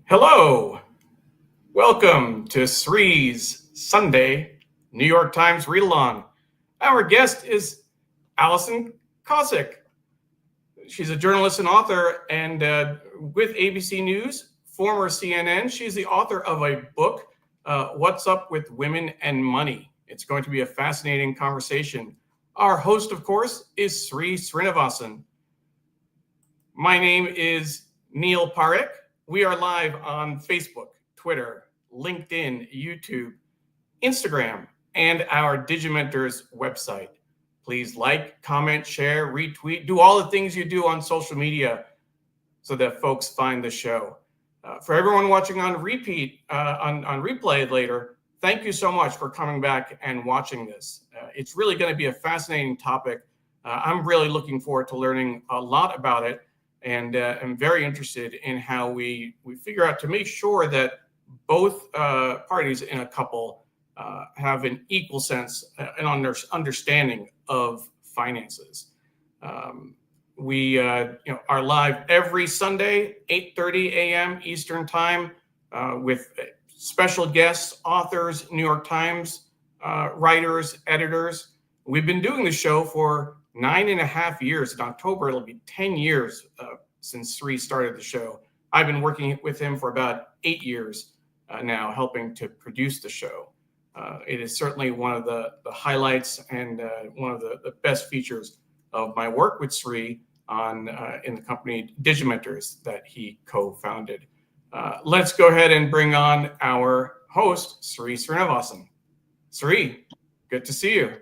Hello, welcome to Sree's Sunday New York Times Read Along. Our guest is Alison Kosik. She's a journalist and author, and with ABC News, former CNN. She's the author of a book, What's Up with Women and Money. It's going to be a fascinating conversation. Our host, of course, is Sree Sreenivasan. My name is Neil Parekh. We are live on Facebook, Twitter, LinkedIn, YouTube, Instagram, and our Digimentors website. Please like, comment, share, retweet, do all the things you do on social media so that folks find the show. For everyone watching on repeat, on replay later, thank you so much for coming back and watching this. It's really going to be a fascinating topic. I'm really looking forward to learning a lot about it. And I'm very interested in how we figure out to make sure that both parties in a couple have an equal sense and understanding of finances. We are live every Sunday, 8:30 a.m. Eastern Time, with special guests, authors, New York Times writers, editors. We've been doing the show for 9.5 years. In October, it'll be 10 years since Sree started the show. I've been working with him for about 8 years now, helping to produce the show. It is certainly one of the highlights and one of the best features of my work with Sree in the company Digimentors that he co-founded. Let's go ahead and bring on our host, Sree Sreenivasan. Sree, good to see you.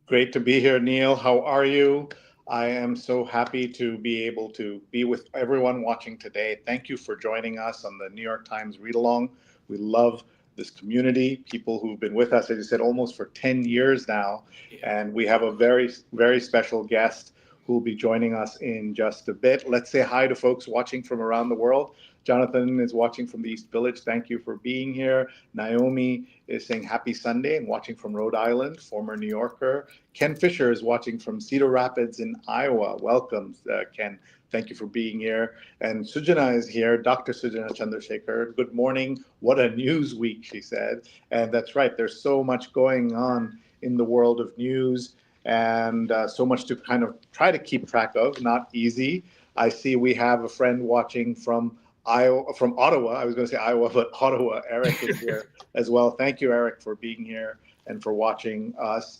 Great to be here, Neil. How are you? I am so happy to be able to be with everyone watching today. Thank you for joining us on the New York Times Read Along. We love this community, people who've been with us, as you said, almost for 10 years now. And we have a very, very special guest who will be joining us in just a bit. Let's say hi to folks watching from around the world. Jonathan is watching from the East Village. Thank you for being here. Naomi is saying happy Sunday and watching from Rhode Island, former New Yorker. Ken Fisher is watching from Cedar Rapids in Iowa. Welcome, Ken. Thank you for being here. And Sujana is here, Dr. Sujana Chandrasekhar. Good morning. What a news week, she said. And that's right. There's so much going on in the world of news and so much to kind of try to keep track of. Not easy. I see we have a friend watching from Ottawa. I was going to say Iowa, but Ottawa. Eric is here as well. Thank you, Eric, for being here and for watching us.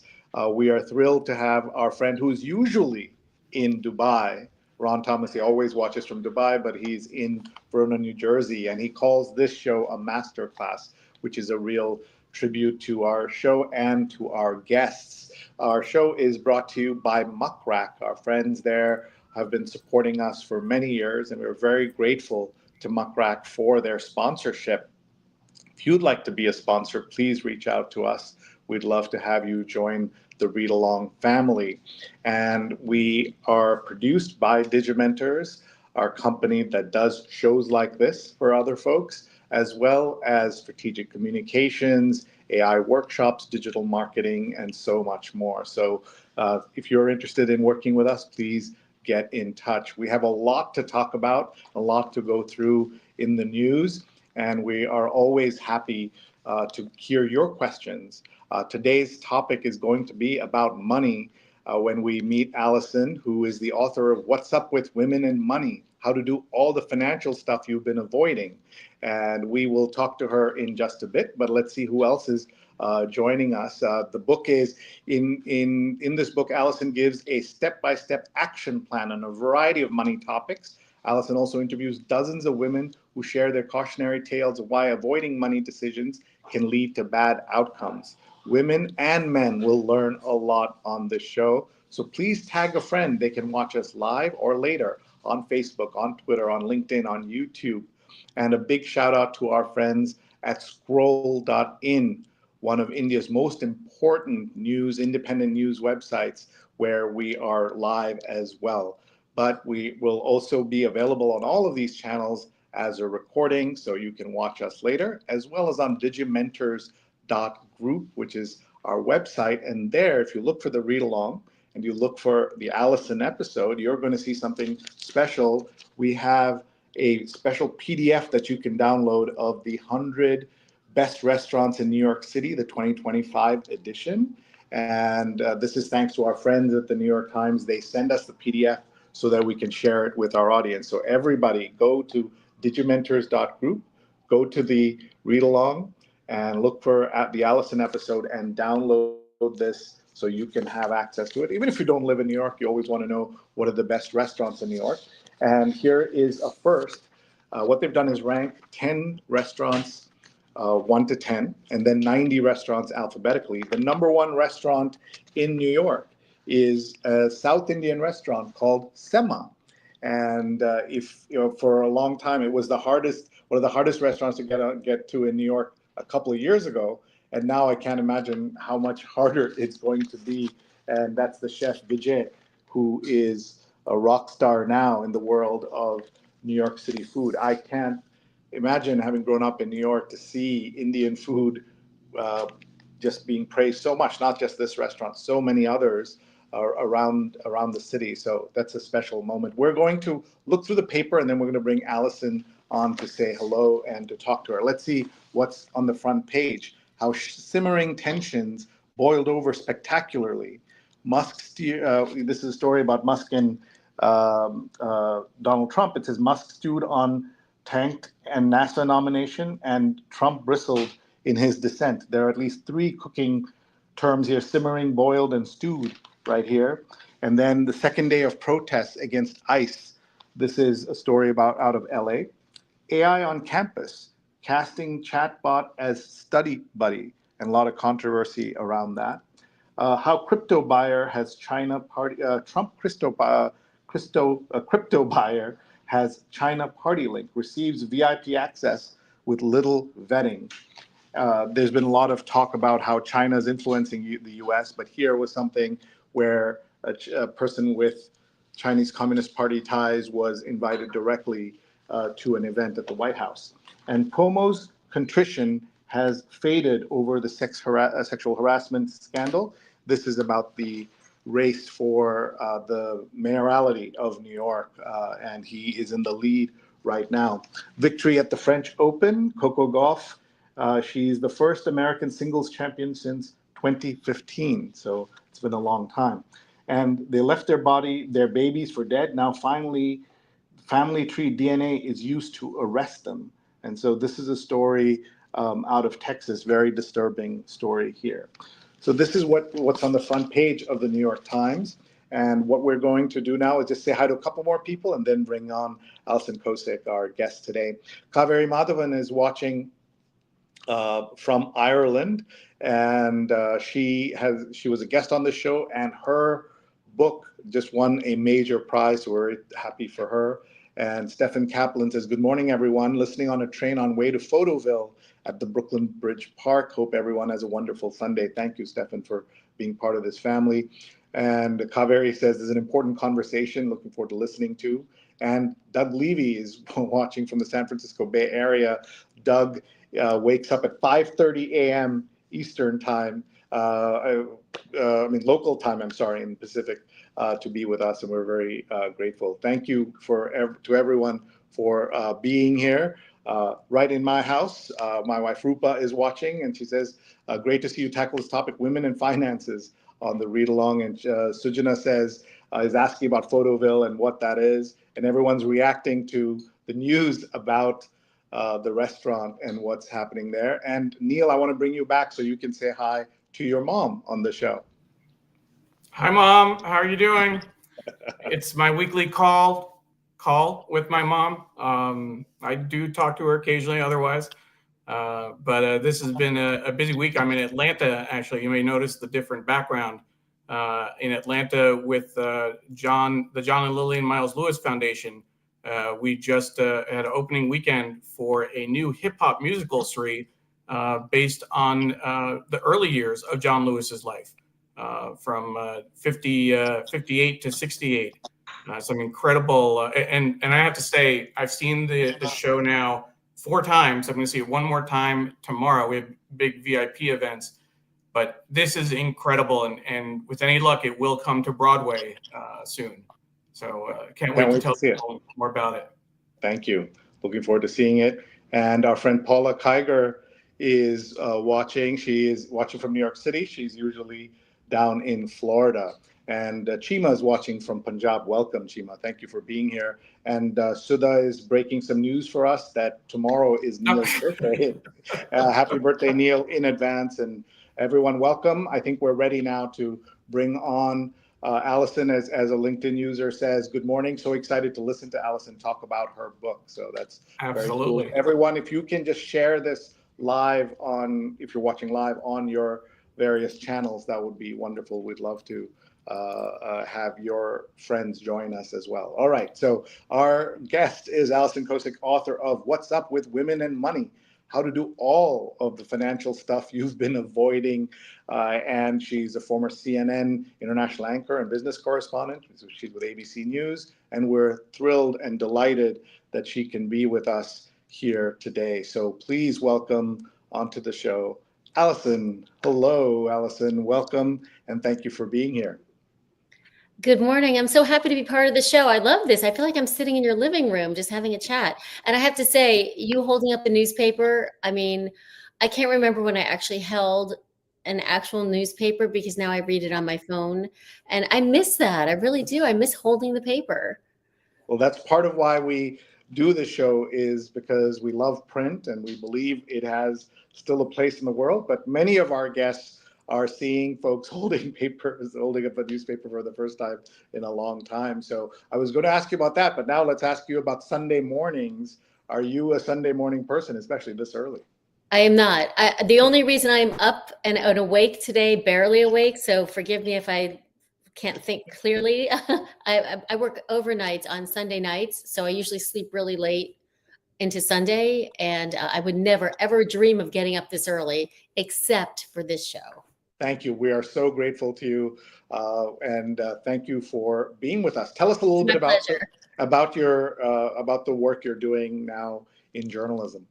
We are thrilled to have our friend who's usually in Dubai, Ron Thomas. He always watches from Dubai, but he's in Verona, New Jersey, and he calls this show a masterclass, which is a real tribute to our show and to our guests. Our show is brought to you by Muckrack. Our friends there have been supporting us for many years, and we're very grateful to Muckrack for their sponsorship. If you'd like to be a sponsor, please reach out to us. We'd love to have you join the Read Along family. And we are produced by Digimentors, our company that does shows like this for other folks, as well as strategic communications, AI workshops, digital marketing, and so much more. So if you're interested in working with us, please get in touch. We have a lot to talk about, a lot to go through in the news, and we are always happy to hear your questions. Today's topic is going to be about money when we meet Alison, who is the author of What's Up with Women and Money, How to Do All the Financial Stuff You've Been Avoiding. And we will talk to her in just a bit, but let's see who else is joining us. The book is, in this book, Alison gives a step-by-step action plan on a variety of money topics. Alison also interviews dozens of women who share their cautionary tales of why avoiding money decisions can lead to bad outcomes. Women and men will learn a lot on this show. So please tag a friend. They can watch us live or later on Facebook, on Twitter, on LinkedIn, on YouTube. And a big shout out to our friends at Scroll.in, one of India's most important independent news websites, where we are live as well. But we will also be available on all of these channels as a recording, so you can watch us later, as well as on Digimentors.group, which is our website. And there, if you look for the read along and you look for the Alison episode, you're going to see something special. We have a special PDF that you can download of the 100 best restaurants in New York City, the 2025 edition. And this is thanks to our friends at the New York Times. They send us the PDF so that we can share it with our audience. So everybody go to digimentors.group, go to the read along and look for the Alison episode and download this so you can have access to it. Even if you don't live in New York, you always want to know what are the best restaurants in New York. And here is a first. What they've done is rank 10 restaurants 1 to 10, and then 90 restaurants alphabetically. The number one restaurant in New York is a South Indian restaurant called Sema. And for a long time, it was one of the hardest restaurants to get to in New York a couple of years ago. And now I can't imagine how much harder it's going to be. And that's the chef Vijay, who is a rock star now in the world of New York City food. I can't imagine, having grown up in New York, to see Indian food just being praised so much, not just this restaurant, so many others around the city. So that's a special moment. We're going to look through the paper, and then we're going to bring Alison on to say hello and to talk to her. Let's see what's on the front page. How simmering tensions boiled over spectacularly. This is a story about Musk and Donald Trump. It says Musk stewed on tanked and NASA nomination, and Trump bristled in his dissent. There are at least 3 cooking terms here: simmering, boiled, and stewed, right here. And then the second day of protests against ICE. This is a story out of LA. AI on campus, casting chatbot as study buddy, and a lot of controversy around that. How crypto buyer has China party, Trump crypto buyer has China party link, receives VIP access with little vetting. There's been a lot of talk about how China is influencing the US, but here was something where a person with Chinese Communist Party ties was invited directly to an event at the White House. And Cuomo's contrition has faded over the sexual harassment scandal. This is about the race for the mayoralty of New York, and he is in the lead right now. Victory at the French Open, Coco Gauff. She's the first American singles champion since 2015, so it's been a long time. And they left their babies for dead. Now finally, family tree DNA is used to arrest them. And so this is a story out of Texas, very disturbing story here. So this is what's on the front page of the New York Times. And what we're going to do now is just say hi to a couple more people and then bring on Alison Kosik, our guest today. Kaveri Madhavan is watching from Ireland, and she was a guest on the show, and her book just won a major prize, so we're happy for her. And Stephen Kaplan says, good morning, everyone. Listening on a train on way to Photoville at the Brooklyn Bridge Park. Hope everyone has a wonderful Sunday. Thank you, Stephen, for being part of this family. And Kaveri says, there's an important conversation, looking forward to listening to. And Doug Levy is watching from the San Francisco Bay Area. Doug wakes up at 5:30 a.m. Eastern time, local time, in Pacific, to be with us, and we're very grateful. Thank you to everyone for being here. Right in my house, my wife Rupa is watching, and she says, great to see you tackle this topic, women and finances, on the read along. And Sujana says, is asking about Photoville and what that is, and everyone's reacting to the news about the restaurant and what's happening there. And Neil, I want to bring you back so you can say hi to your mom on the show. Hi, Mom. How are you doing? It's my weekly call with my mom. I do talk to her occasionally otherwise, but this has been a busy week. I'm in Atlanta, actually. You may notice the different background in Atlanta with the John and Lillian Miles Lewis Foundation. We just had an opening weekend for a new hip-hop musical, Sree, based on the early years of John Lewis's life, from 58 to 68. Some incredible, and I have to say, I've seen the show now 4 times. I'm going to see it one more time tomorrow. We have big VIP events, but this is incredible, and with any luck, it will come to Broadway soon. So can't wait to tell people more about it. Thank you. Looking forward to seeing it. And our friend Paula Kiger is watching. She is watching from New York City. She's usually down in Florida. And Chima is watching from Punjab. Welcome, Chima. Thank you for being here. And Sudha is breaking some news for us that tomorrow is Neil's birthday. Happy birthday, Neil, in advance. And everyone, welcome. I think we're ready now to bring on Alison, as a LinkedIn user, says, good morning. So excited to listen to Alison talk about her book. So that's Absolutely very cool. Everyone, if you can just share this live on, if you're watching live on your various channels, that would be wonderful. We'd love to have your friends join us as well. All right. So our guest is Alison Kosik, author of What's Up with Women and Money: How to Do All of the Financial Stuff You've Been Avoiding. And she's a former CNN international anchor and business correspondent. So she's with ABC News. And we're thrilled and delighted that she can be with us here today. So please welcome onto the show, Alison. Hello, Alison. Welcome. And thank you for being here. Good morning. I'm so happy to be part of the show. I love this. I feel like I'm sitting in your living room just having a chat. And I have to say, you holding up the newspaper, I mean, I can't remember when I actually held an actual newspaper because now I read it on my phone. And I miss that. I really do. I miss holding the paper. Well, that's part of why we do the show, is because we love print and we believe it has still a place in the world. But many of our guests are seeing folks holding up a newspaper for the first time in a long time. So I was going to ask you about that, but now let's ask you about Sunday mornings. Are you a Sunday morning person, especially this early? I am not. The only reason I'm up and awake today, barely awake, so forgive me if I can't think clearly. I work overnights on Sunday nights, so I usually sleep really late into Sunday, and I would never, ever dream of getting up this early, except for this show. Thank you. We are so grateful to you, and thank you for being with us. Tell us a little bit about the work you're doing now in journalism.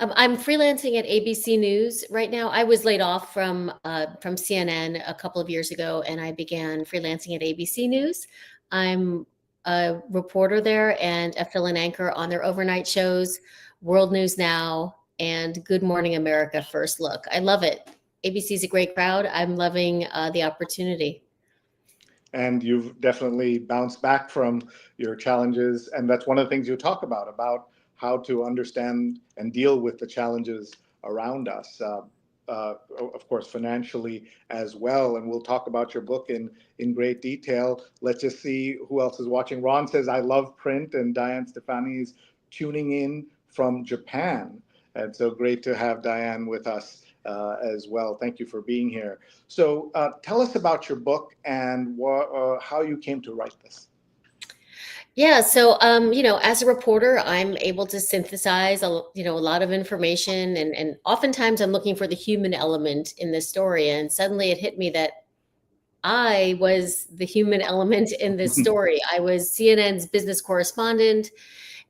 I'm freelancing at ABC News right now. I was laid off from CNN a couple of years ago, and I began freelancing at ABC News. I'm a reporter there and a fill-in anchor on their overnight shows, World News Now, and Good Morning America First Look. I love it. ABC is a great crowd. I'm loving the opportunity. And you've definitely bounced back from your challenges. And that's one of the things you talk about how to understand and deal with the challenges around us, of course, financially as well. And we'll talk about your book in great detail. Let's just see who else is watching. Ron says, I love print. And Diane Stefani is tuning in from Japan. And so great to have Diane with us as well. Thank you for being here. So tell us about your book and how you came to write this. Yeah, so as a reporter, I'm able to synthesize a lot of information, and oftentimes I'm looking for the human element in this story. And suddenly it hit me that I was the human element in this story. I was CNN's business correspondent,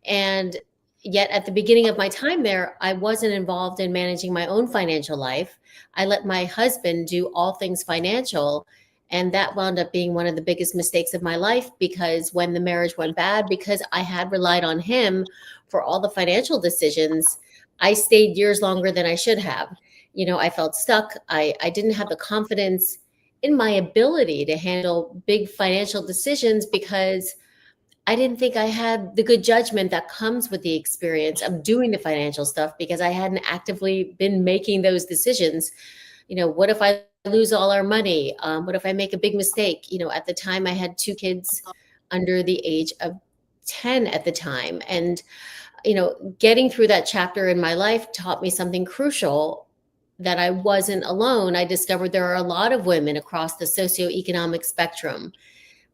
and yet at the beginning of my time there, I wasn't involved in managing my own financial life. I let my husband do all things financial. And that wound up being one of the biggest mistakes of my life, because when the marriage went bad, because I had relied on him for all the financial decisions, I stayed years longer than I should have. I felt stuck. I didn't have the confidence in my ability to handle big financial decisions because I didn't think I had the good judgment that comes with the experience of doing the financial stuff, because I hadn't actively been making those decisions. What if I lose all our money? What if I make a big mistake? At the time I had 2 kids under the age of 10 at the time. And, getting through that chapter in my life taught me something crucial, that I wasn't alone. I discovered there are a lot of women across the socioeconomic spectrum,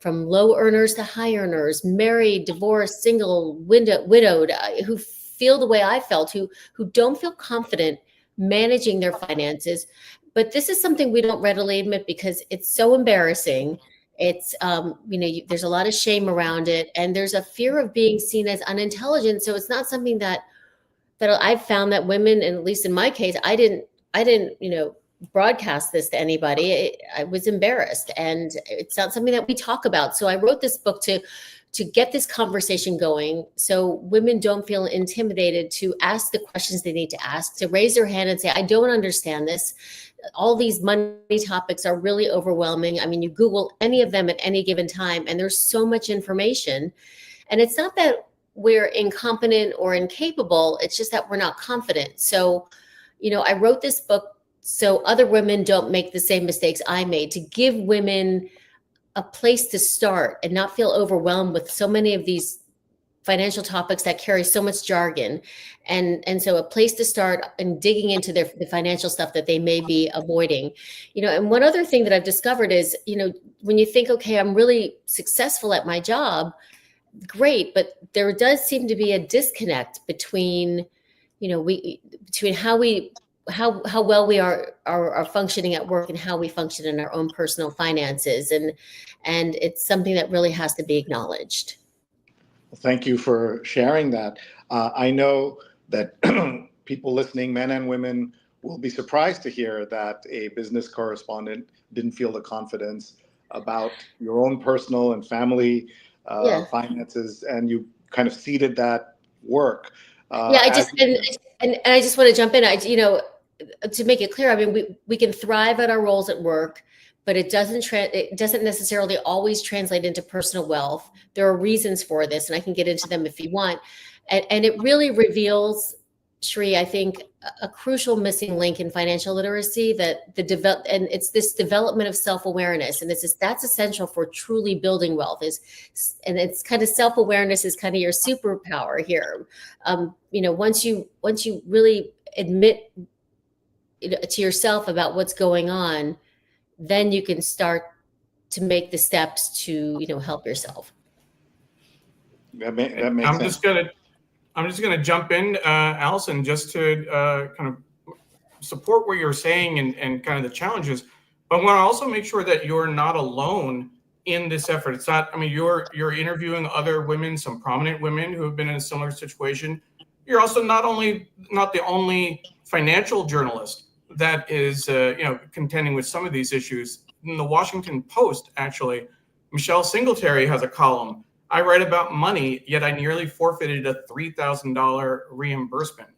from low earners to high earners, married, divorced, single, widowed, who feel the way I felt, who don't feel confident managing their finances. But this is something we don't readily admit because it's so embarrassing. It's, there's a lot of shame around it, and there's a fear of being seen as unintelligent. So it's not something that I've found that women, and at least in my case, I didn't, broadcast this to anybody. I was embarrassed, and it's not something that we talk about. So I wrote this book to to get this conversation going so women don't feel intimidated to ask the questions they need to ask, to raise their hand and say, I don't understand this. All these money topics are really overwhelming. I mean, you Google any of them at any given time, and there's so much information. And it's not that we're incompetent or incapable, it's just that we're not confident. So, I wrote this book so other women don't make the same mistakes I made, to give women a place to start and not feel overwhelmed with so many of these financial topics that carry so much jargon. And so a place to start and digging into the financial stuff that they may be avoiding. And one other thing that I've discovered is, when you think, okay, I'm really successful at my job, great, but there does seem to be a disconnect between, between how well we are functioning at work and how we function in our own personal finances. And it's something that really has to be acknowledged. Well, thank you for sharing that. I know that people listening, men and women, will be surprised to hear that a business correspondent didn't feel the confidence about your own personal and family finances, and you kind of ceded that work. I just want to jump in. To make it clear, I mean, we can thrive at our roles at work, but it doesn't necessarily always translate into personal wealth. There are reasons for this, and I can get into them if you want. And it really reveals, Sree, I think, a crucial missing link in financial literacy, that and it's this development of self-awareness, and that's essential for truly building wealth. And it's kind of self-awareness is kind of your superpower here. Once you really admit to yourself about what's going on, then you can start to make the steps to help yourself. That makes sense. I'm just gonna jump in, Alison, just to kind of support what you're saying and kind of the challenges, but I want to also make sure that you're not alone in this effort. It's not, I mean, you're interviewing other women, some prominent women who have been in a similar situation. You're also not the only financial journalist that is contending with some of these issues. In the Washington Post, actually, Michelle Singletary has a column. I write about money, yet I nearly forfeited a $3,000 reimbursement.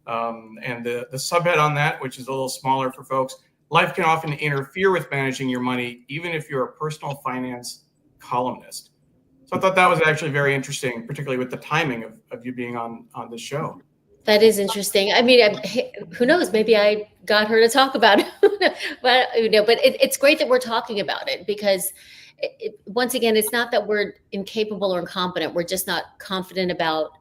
And the subhead on that, which is a little smaller for folks, life can often interfere with managing your money, even if you're a personal finance columnist. So I thought that was actually very interesting, particularly with the timing of you being on the show. That is interesting. I mean, who knows? Maybe I got her to talk about it. but it's great that we're talking about it, because once again, it's not that we're incapable or incompetent. We're just not confident about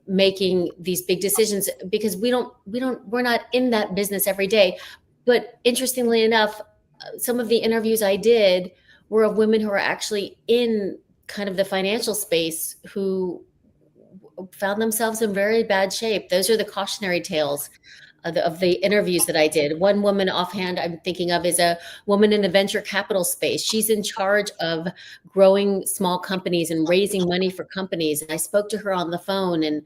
making these big decisions, because we're not in that business every day. But interestingly enough, some of the interviews I did were of women who are actually in kind of the financial space, who found themselves in very bad shape. Those are the cautionary tales of the interviews that I did. One woman offhand I'm thinking of is a woman in the venture capital space. She's in charge of growing small companies and raising money for companies. And I spoke to her on the phone and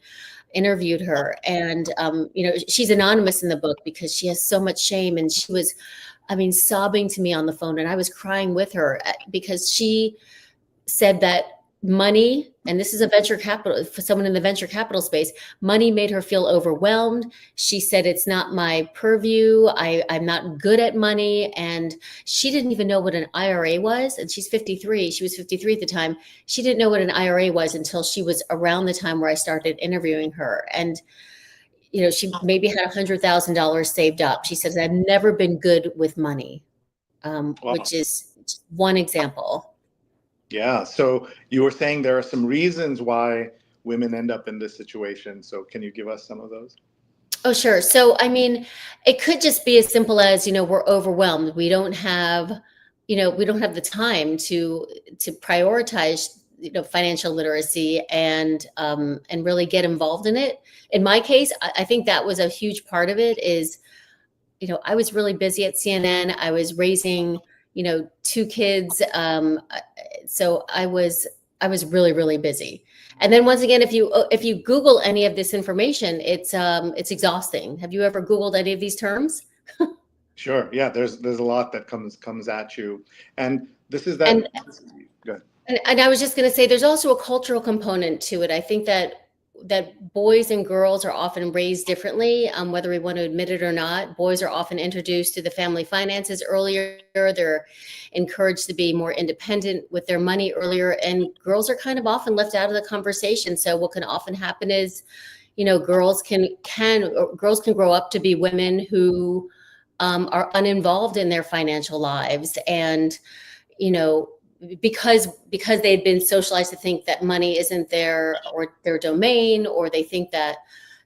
interviewed her. And, she's anonymous in the book because she has so much shame. And she was, sobbing to me on the phone. And I was crying with her because she said that money, and this is a venture capital, for someone in the venture capital space, money made her feel overwhelmed. She said, it's not my purview. I'm not good at money. And she didn't even know what an IRA was. And she's 53. She was 53 at the time. She didn't know what an IRA was until she was around the time where I started interviewing her. And, she maybe had $100,000 saved up. She says, I've never been good with money, Wow. Which is one example. Yeah. So you were saying there are some reasons why women end up in this situation. So can you give us some of those? Oh, sure. So, it could just be as simple as, we're overwhelmed. We don't have the time to prioritize, financial literacy and really get involved in it. In my case, I think that was a huge part of it is, I was really busy at CNN. I was raising, 2 kids. So I was really, really busy. And then once again, if you Google any of this information, it's exhausting. Have you ever Googled any of these terms? Sure. Yeah. There's a lot that comes at you. And this is that. Good. And I was just going to say, there's also a cultural component to it. I think that boys and girls are often raised differently, whether we want to admit it or not. Boys are often introduced to the family finances earlier. They're encouraged to be more independent with their money earlier, and girls are kind of often left out of the conversation. So what can often happen is, girls can grow up to be women who are uninvolved in their financial lives, and you know because they've been socialized to think that money isn't their domain, or they think that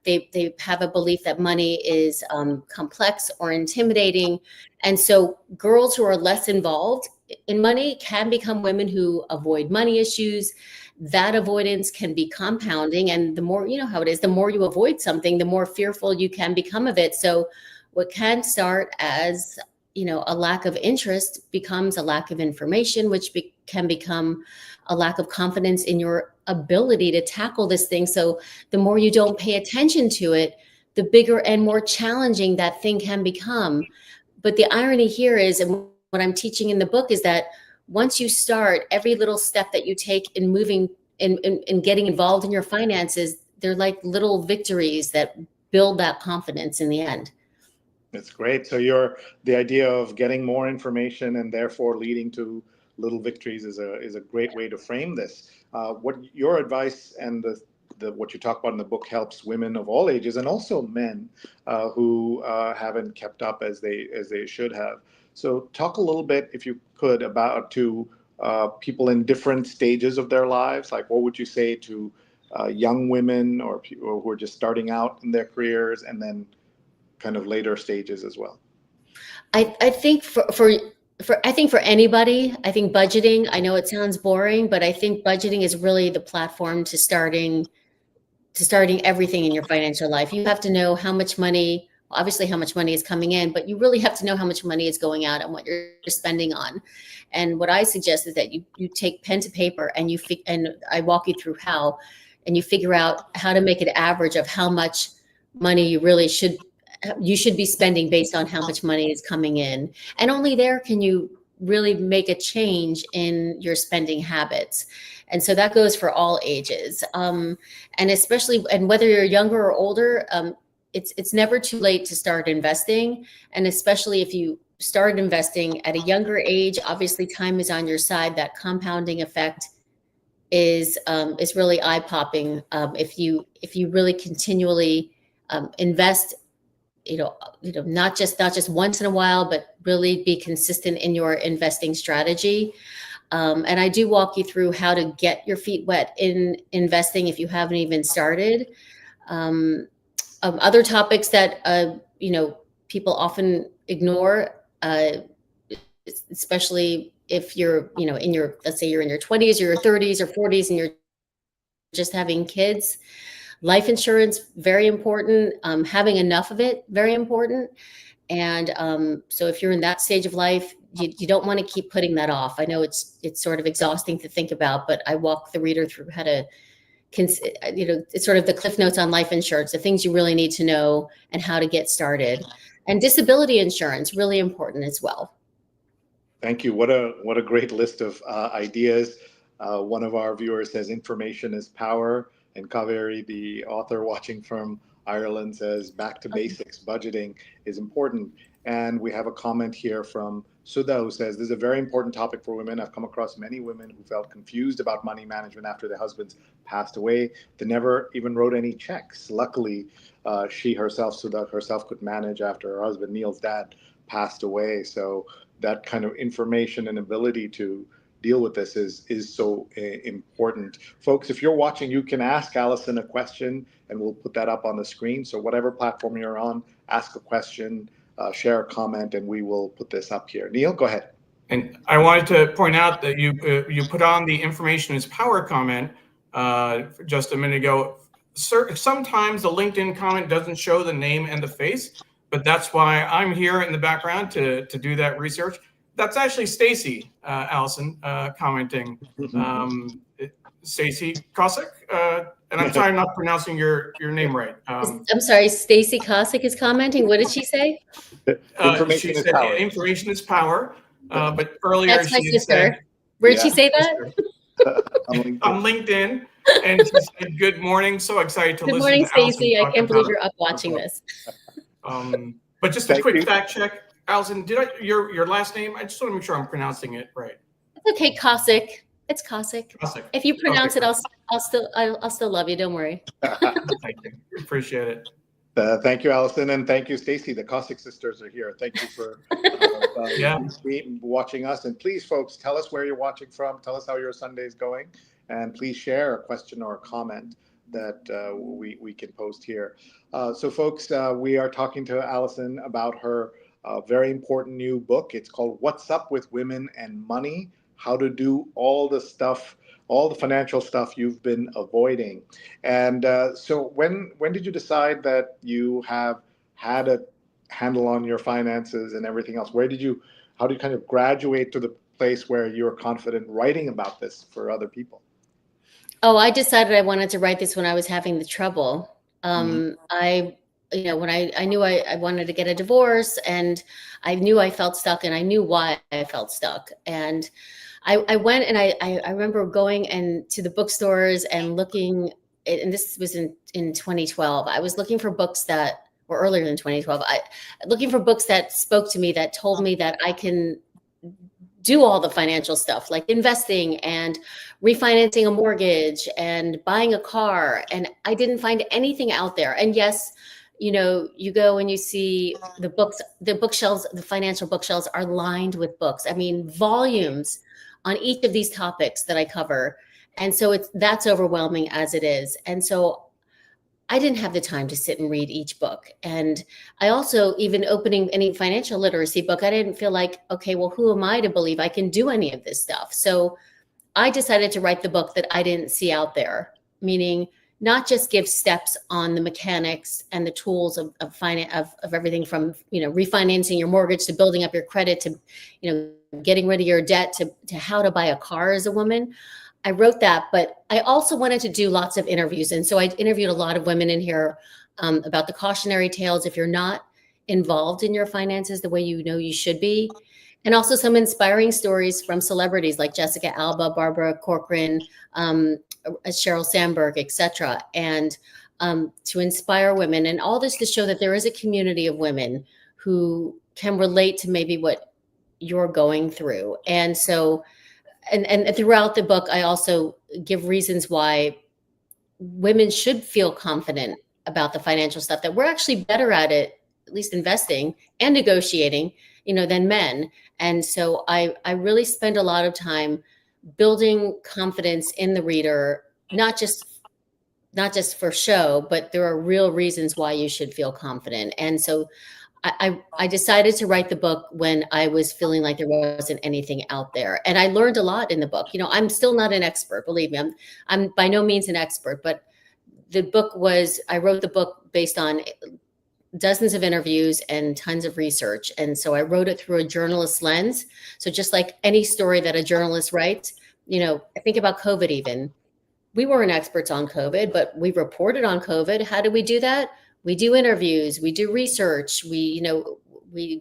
they have a belief that money is complex or intimidating. And so girls who are less involved in money can become women who avoid money issues. That avoidance can be compounding, and the more, how it is, the more you avoid something, the more fearful you can become of it. So what can start as a lack of interest becomes a lack of information, which can become a lack of confidence in your ability to tackle this thing. So the more you don't pay attention to it, the bigger and more challenging that thing can become. But the irony here is, and what I'm teaching in the book, is that once you start, every little step that you take in moving in getting involved in your finances, they're like little victories that build that confidence in the end. That's great. So the idea of getting more information and therefore leading to little victories is a great way to frame this. What your advice and what you talk about in the book helps women of all ages, and also men who haven't kept up as they should have. So talk a little bit, if you could, about to people in different stages of their lives. Like, what would you say to young women or people who are just starting out in their careers, and then kind of later stages as well? I think for anybody, I think budgeting, I know it sounds boring, but I think budgeting is really the platform to starting everything in your financial life. You have to know how much money, obviously how much money is coming in, but you really have to know how much money is going out and what you're spending on. And what I suggest is that you take pen to paper and and I walk you through how, and you figure out how to make an average of how much money you should be spending based on how much money is coming in. And only there can you really make a change in your spending habits. And so that goes for all ages. And especially, and whether you're younger or older, it's never too late to start investing. And especially if you start investing at a younger age, obviously time is on your side. That compounding effect is really eye-popping. If you really continually invest, not just once in a while, but really be consistent in your investing strategy. And I do walk you through how to get your feet wet in investing if you haven't even started. Other topics that, people often ignore, especially if you're, let's say you're in your 20s or your 30s or 40s and you're just having kids. Life insurance, very important. Having enough of it, very important. And so if you're in that stage of life, you don't want to keep putting that off. I know it's sort of exhausting to think about, but I walk the reader through how to, it's sort of the cliff notes on life insurance, the things you really need to know and how to get started. And disability insurance, really important as well. Thank you. What a great list of ideas. One of our viewers says information is power. And Kaveri, the author watching from Ireland, says back to basics, budgeting is important. And we have a comment here from Sudha, who says, this is a very important topic for women. I've come across many women who felt confused about money management after their husbands passed away. They never even wrote any checks. Luckily, Sudha herself could manage after her husband, Neil's dad, passed away. So that kind of information and ability to deal with this is so important. Folks, if you're watching, you can ask Alison a question and we'll put that up on the screen. So whatever platform you're on, ask a question, share a comment, and we will put this up here. Neil, go ahead. And I wanted to point out that you put on the information is power comment just a minute ago. Sometimes the LinkedIn comment doesn't show the name and the face, but that's why I'm here in the background to do that research. That's actually Stacy, Alison, commenting. Stacy Kosik, and I'm sorry I'm not pronouncing your name right. I'm sorry, Stacy Kosik is commenting. What did she say? Information is power. Information is power. But earlier That's my she sister. said, Where did she say that? On LinkedIn. on LinkedIn, and she said, "Good morning. So excited to Good listen morning, to Alison Stacy. I talk can't believe about you're up watching her book." this. But just a Thank quick you. fact check, Alison. Your last name? I just want to make sure I'm pronouncing it right. It's okay, Kosik. It's Kosik. Kosik. If you pronounce Okay, it, I'll still love you. Don't worry. Thank you. Appreciate it. Thank you, Alison, and thank you, Stacy. The Kosik sisters are here. Thank you for Yeah. watching us. And please, folks, tell us where you're watching from. Tell us how your Sunday is going. And please share a question or a comment that we can post here. So, folks, we are talking to Alison about her very important new book. It's called What's Up with Women and Money? How to Do all the stuff, all the financial stuff you've been avoiding. And so when did you decide that you have had a handle on your finances and everything else? How did you kind of graduate to the place where you're confident writing about this for other people? Oh, I decided I wanted to write this when I was having the trouble. When I knew I wanted to get a divorce, and I knew I felt stuck, and I knew why I felt stuck. And I went, and I remember going and to the bookstores and looking, and this was in 2012. I was looking for books that were earlier than 2012. Looking for books that spoke to me, that told me that I can do all the financial stuff like investing and refinancing a mortgage and buying a car. And I didn't find anything out there. And yes, you go and you see the bookshelves, the financial bookshelves are lined with books. I mean, volumes on each of these topics that I cover. And so that's overwhelming as it is. And so I didn't have the time to sit and read each book. And I also, even opening any financial literacy book, I didn't feel like, okay, well, who am I to believe I can do any of this stuff? So I decided to write the book that I didn't see out there, meaning not just give steps on the mechanics and the tools of everything from, refinancing your mortgage to building up your credit to, getting rid of your debt to how to buy a car as a woman. I wrote that, but I also wanted to do lots of interviews. And so I interviewed a lot of women in here about the cautionary tales if you're not involved in your finances the way you should be. And also some inspiring stories from celebrities like Jessica Alba, Barbara Corcoran, Sheryl Sandberg, etc. And to inspire women, and all this to show that there is a community of women who can relate to maybe what you're going through. And so and throughout the book, I also give reasons why women should feel confident about the financial stuff, that we're actually better at it, at least investing and negotiating, than men. And so I really spend a lot of time building confidence in the reader, not just for show, but there are real reasons why you should feel confident. And so I decided to write the book when I was feeling like there wasn't anything out there. And I learned a lot in the book. I'm still not an expert, believe me. I'm by no means an expert, but I wrote the book based on dozens of interviews and tons of research. And so I wrote it through a journalist lens. So just like any story that a journalist writes, I think about COVID even. We weren't experts on COVID, but we reported on COVID. How do we do that? We do interviews, we do research, we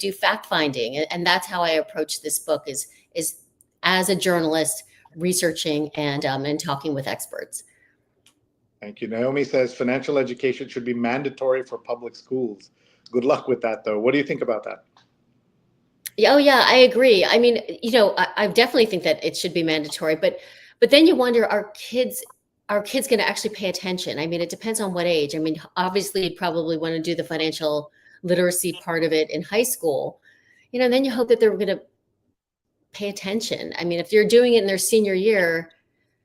do fact finding, and that's how I approach this book is as a journalist researching and talking with experts. Thank you. Naomi says financial education should be mandatory for public schools. Good luck with that, though. What do you think about that? Oh yeah, I agree. I mean, I definitely think that it should be mandatory, but then you wonder, are kids going to actually pay attention? I mean, it depends on what age. I mean, obviously, you'd probably want to do the financial literacy part of it in high school, then you hope that they're going to pay attention. I mean, if you're doing it in their senior year,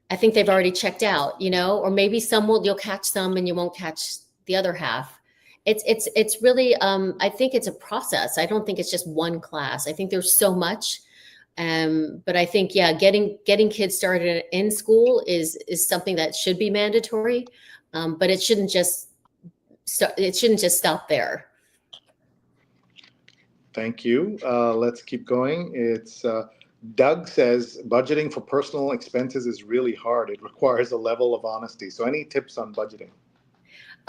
I think they've already checked out, or maybe you'll catch some and you won't catch the other half. It's really, I think it's a process. I don't think it's just one class. I think there's so much. But I think, yeah, getting kids started in school is something that should be mandatory, but it shouldn't just stop there. Thank you. Let's keep going. It's Doug says budgeting for personal expenses is really hard. It requires a level of honesty. So any tips on budgeting?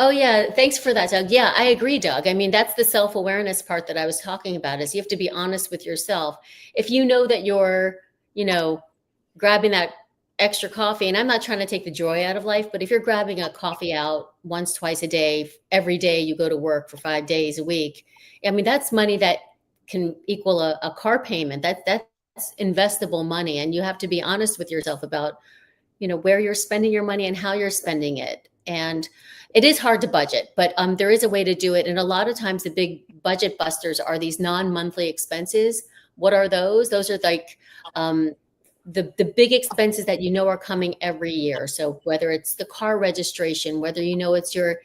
Oh yeah, thanks for that, Doug. Yeah, I agree, Doug. I mean, that's the self-awareness part that I was talking about, is you have to be honest with yourself. If you know that you're, grabbing that extra coffee, and I'm not trying to take the joy out of life, but if you're grabbing a coffee out once, twice a day, every day you go to work for 5 days a week, I mean, that's money that can equal a car payment. That's investable money. And you have to be honest with yourself about, where you're spending your money and how you're spending it. And it is hard to budget, but there is a way to do it. And a lot of times the big budget busters are these non-monthly expenses. What are those? Those are like the big expenses that are coming every year. So whether it's the car registration, whether it's your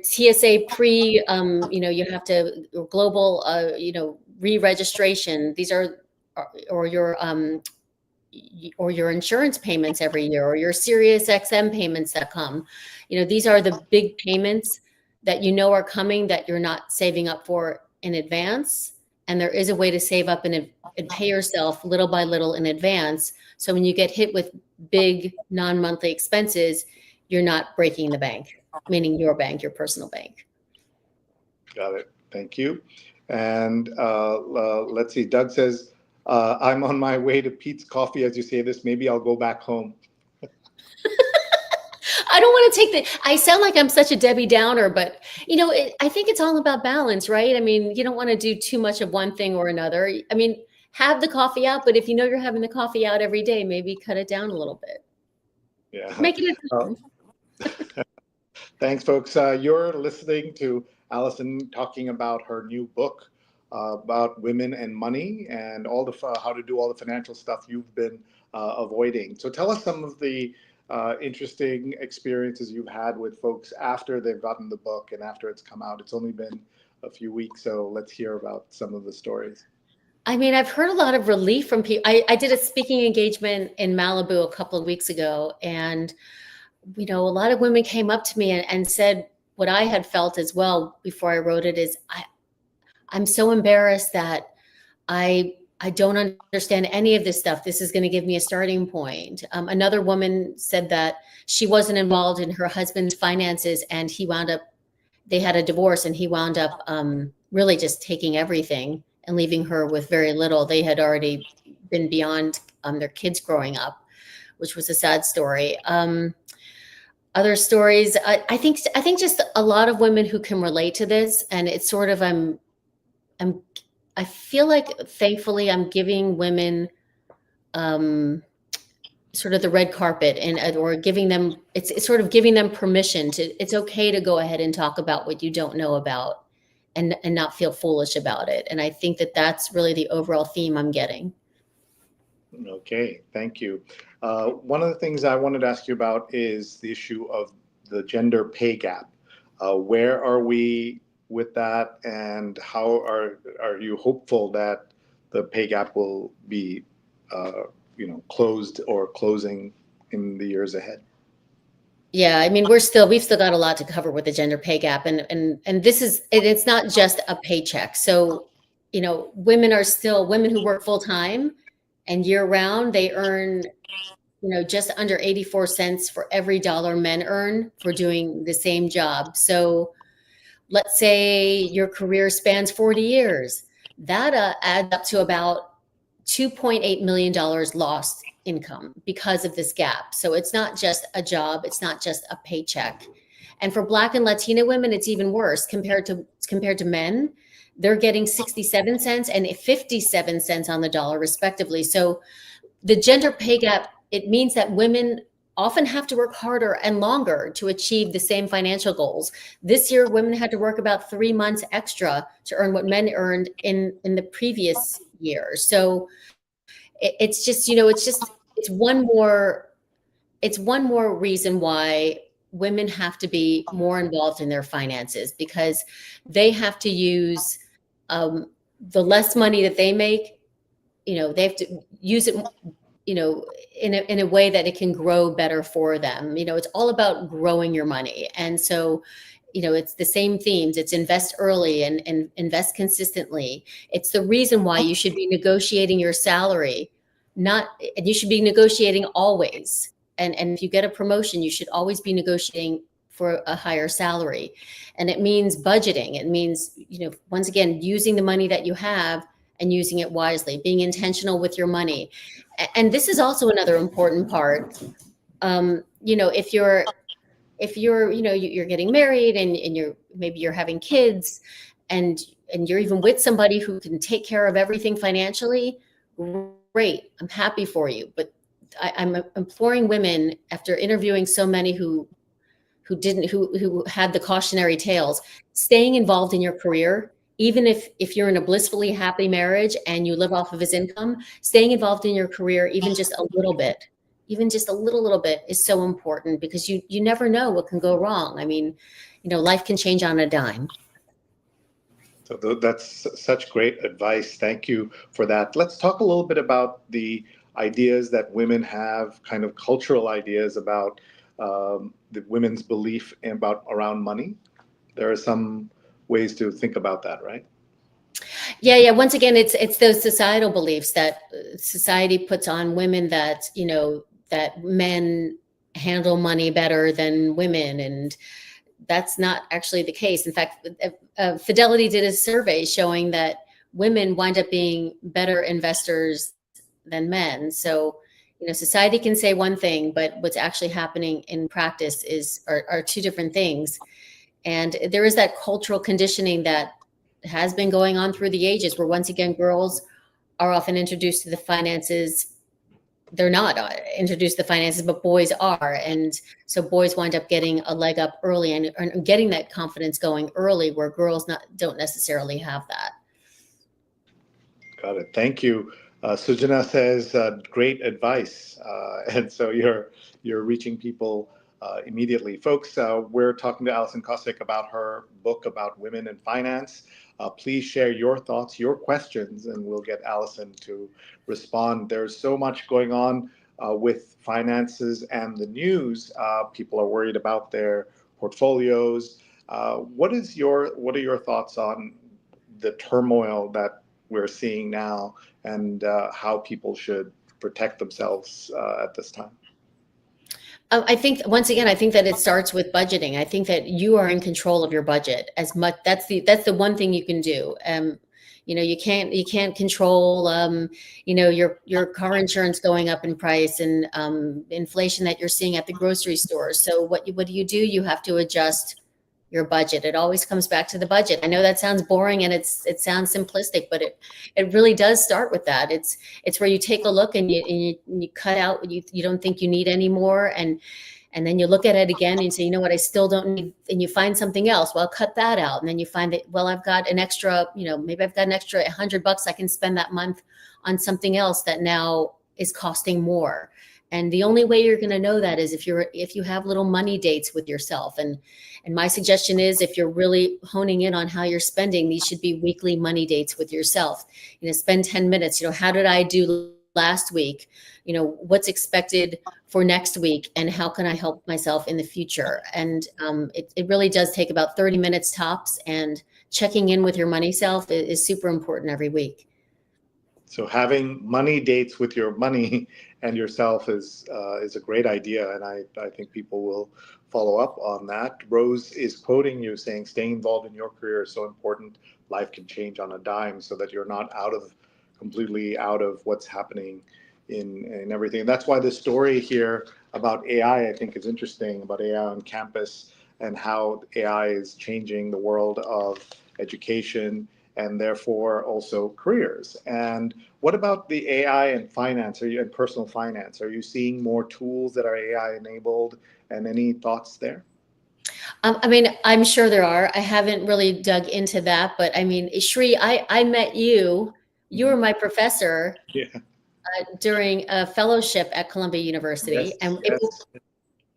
TSA pre, you have to global, re-registration. These are, or your insurance payments every year, or your Sirius XM payments that come. These are the big payments that are coming that you're not saving up for in advance. And there is a way to save up and pay yourself little by little in advance. So when you get hit with big non-monthly expenses, you're not breaking the bank, meaning your bank, your personal bank. Got it. Thank you. And let's see. Doug says, I'm on my way to Pete's Coffee as you say this. Maybe I'll go back home. I don't want to I sound like I'm such a Debbie Downer, but I think it's all about balance, right? I mean, you don't want to do too much of one thing or another. I mean, have the coffee out, but if you're having the coffee out every day, maybe cut it down a little bit. Yeah. Make it a time. Thanks, folks. You're listening to Alison talking about her new book about women and money and all the how to do all the financial stuff you've been avoiding. So tell us some of the interesting experiences you've had with folks after they've gotten the book and after it's come out. It's only been a few weeks, so let's hear about some of the stories. I mean, I've heard a lot of relief from people. I did a speaking engagement in Malibu a couple of weeks ago, and a lot of women came up to me and said what I had felt as well before I wrote it is I'm so embarrassed that I don't understand any of this stuff. This is going to give me a starting point. Another woman said that she wasn't involved in her husband's finances, and they had a divorce, and he wound up really just taking everything and leaving her with very little. They had already been beyond their kids growing up, which was a sad story. Other stories, I think just a lot of women who can relate to this, and it's sort of I feel like thankfully I'm giving women sort of the red carpet or giving them it's sort of giving them permission it's okay to go ahead and talk about what you don't know about and not feel foolish about it. And I think that's really the overall theme I'm getting. Okay, thank you. One of the things I wanted to ask you about is the issue of the gender pay gap. Where are we with that, and how are you hopeful that the pay gap will be closed or closing in the years ahead? Yeah, I mean, we've still got a lot to cover with the gender pay gap, and it's not just a paycheck. So, women who work full time and year round, they earn, just under 84 cents for every dollar men earn for doing the same job. So let's say your career spans 40 years. That adds up to about $2.8 million lost income because of this gap. So it's not just a job, it's not just a paycheck. And for Black and Latina women, it's even worse compared to men. They're getting 67 cents and 57 cents on the dollar, respectively. So the gender pay gap, it means that women often have to work harder and longer to achieve the same financial goals. This year, women had to work about 3 months extra to earn what men earned in the previous year. So it's just, it's one more reason why women have to be more involved in their finances, because they have to use the less money that they make, they have to use it, in a way that it can grow better for them. It's all about growing your money. And so, it's the same themes. It's invest early and invest consistently. It's the reason why you should be negotiating your salary, and you should be negotiating always. And if you get a promotion, you should always be negotiating for a higher salary. And it means budgeting. It means, once again, using the money that you have and using it wisely, being intentional with your money. And this is also another important part. If you're you're getting married and you're having kids, and you're even with somebody who can take care of everything financially, great, I'm happy for you. But I'm imploring women, after interviewing so many who had the cautionary tales, staying involved in your career, even if you're in a blissfully happy marriage and you live off of his income, staying involved in your career, even just a little bit, even just a little bit, is so important, because you never know what can go wrong. I mean, life can change on a dime. So that's such great advice. Thank you for that. Let's talk a little bit about the ideas that women have, kind of cultural ideas about the women's belief around money. There are some ways to think about that, right? Yeah. Once again, it's those societal beliefs that society puts on women, that that men handle money better than women, and that's not actually the case. In fact, Fidelity did a survey showing that women wind up being better investors than men. So, society can say one thing, but what's actually happening in practice are two different things. And there is that cultural conditioning that has been going on through the ages, where once again, girls are often introduced to the finances. They're not introduced to the finances, but boys are. And so boys wind up getting a leg up early and getting that confidence going early, where girls don't necessarily have that. Got it. Thank you. Sujana says, great advice. And so you're reaching people immediately. Folks, we're talking to Alison Kosik about her book about women in finance. Please share your thoughts, your questions, and we'll get Alison to respond. There's so much going on with finances and the news. People are worried about their portfolios. What are your thoughts on the turmoil that we're seeing now, and how people should protect themselves at this time? I think, once again, I think that it starts with budgeting. I think that you are in control of your budget as much. That's the one thing you can do. You can't control your car insurance going up in price, and inflation that you're seeing at the grocery store. So what do? You have to adjust your budget. It always comes back to the budget. I know that sounds boring and it sounds simplistic, but it really does start with that. It's where you take a look and you cut out what you don't think you need anymore, and then you look at it again and say, you know what, I still don't need, and you find something else. Well, cut that out, and then you find that, well, I've got an extra, maybe I've got an extra $100 I can spend that month on something else that now is costing more. And the only way you're going to know that is if you have little money dates with yourself. And my suggestion is, if you're really honing in on how you're spending, these should be weekly money dates with yourself. Spend 10 minutes. How did I do last week? What's expected for next week, and how can I help myself in the future? And it really does take about 30 minutes tops. And checking in with your money self is super important every week. So having money dates with your money and yourself is a great idea, and I think people will follow up on that. Rose is quoting you, saying, "Staying involved in your career is so important. Life can change on a dime," so that you're not completely out of what's happening in everything. And that's why the story here about AI, I think, is interesting, about AI on campus and how AI is changing the world of education and therefore also careers. And what about the AI and finance, and personal finance? Are you seeing more tools that are AI enabled, and any thoughts there? I'm sure there are. I haven't really dug into that, but Sree, I met you. You were my professor. Yeah. During a fellowship at Columbia University, Yes, and yes.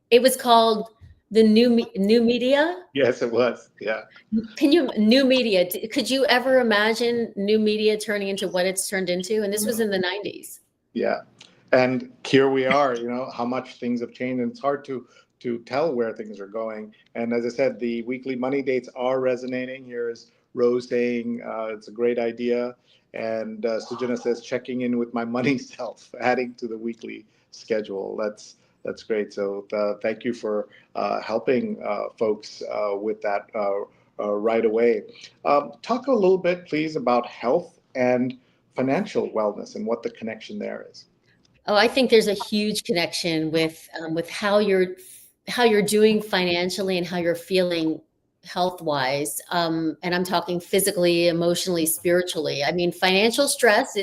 it was called the new media. Yes, it was. Yeah. New media? Could you ever imagine new media turning into what it's turned into? And this was in the 90s. Yeah. And here we are, how much things have changed, and it's hard to tell where things are going. And as I said, the weekly money dates are resonating. Here's Rose saying it's a great idea. And Sujana says, checking in with my money self, adding to the weekly schedule. That's great. So thank you for helping folks with that right away. Talk a little bit, please, about health and financial wellness and what the connection there is. Oh, I think there's a huge connection with how you're doing financially and how you're feeling health wise. And I'm talking physically, emotionally, spiritually. I mean, financial stress,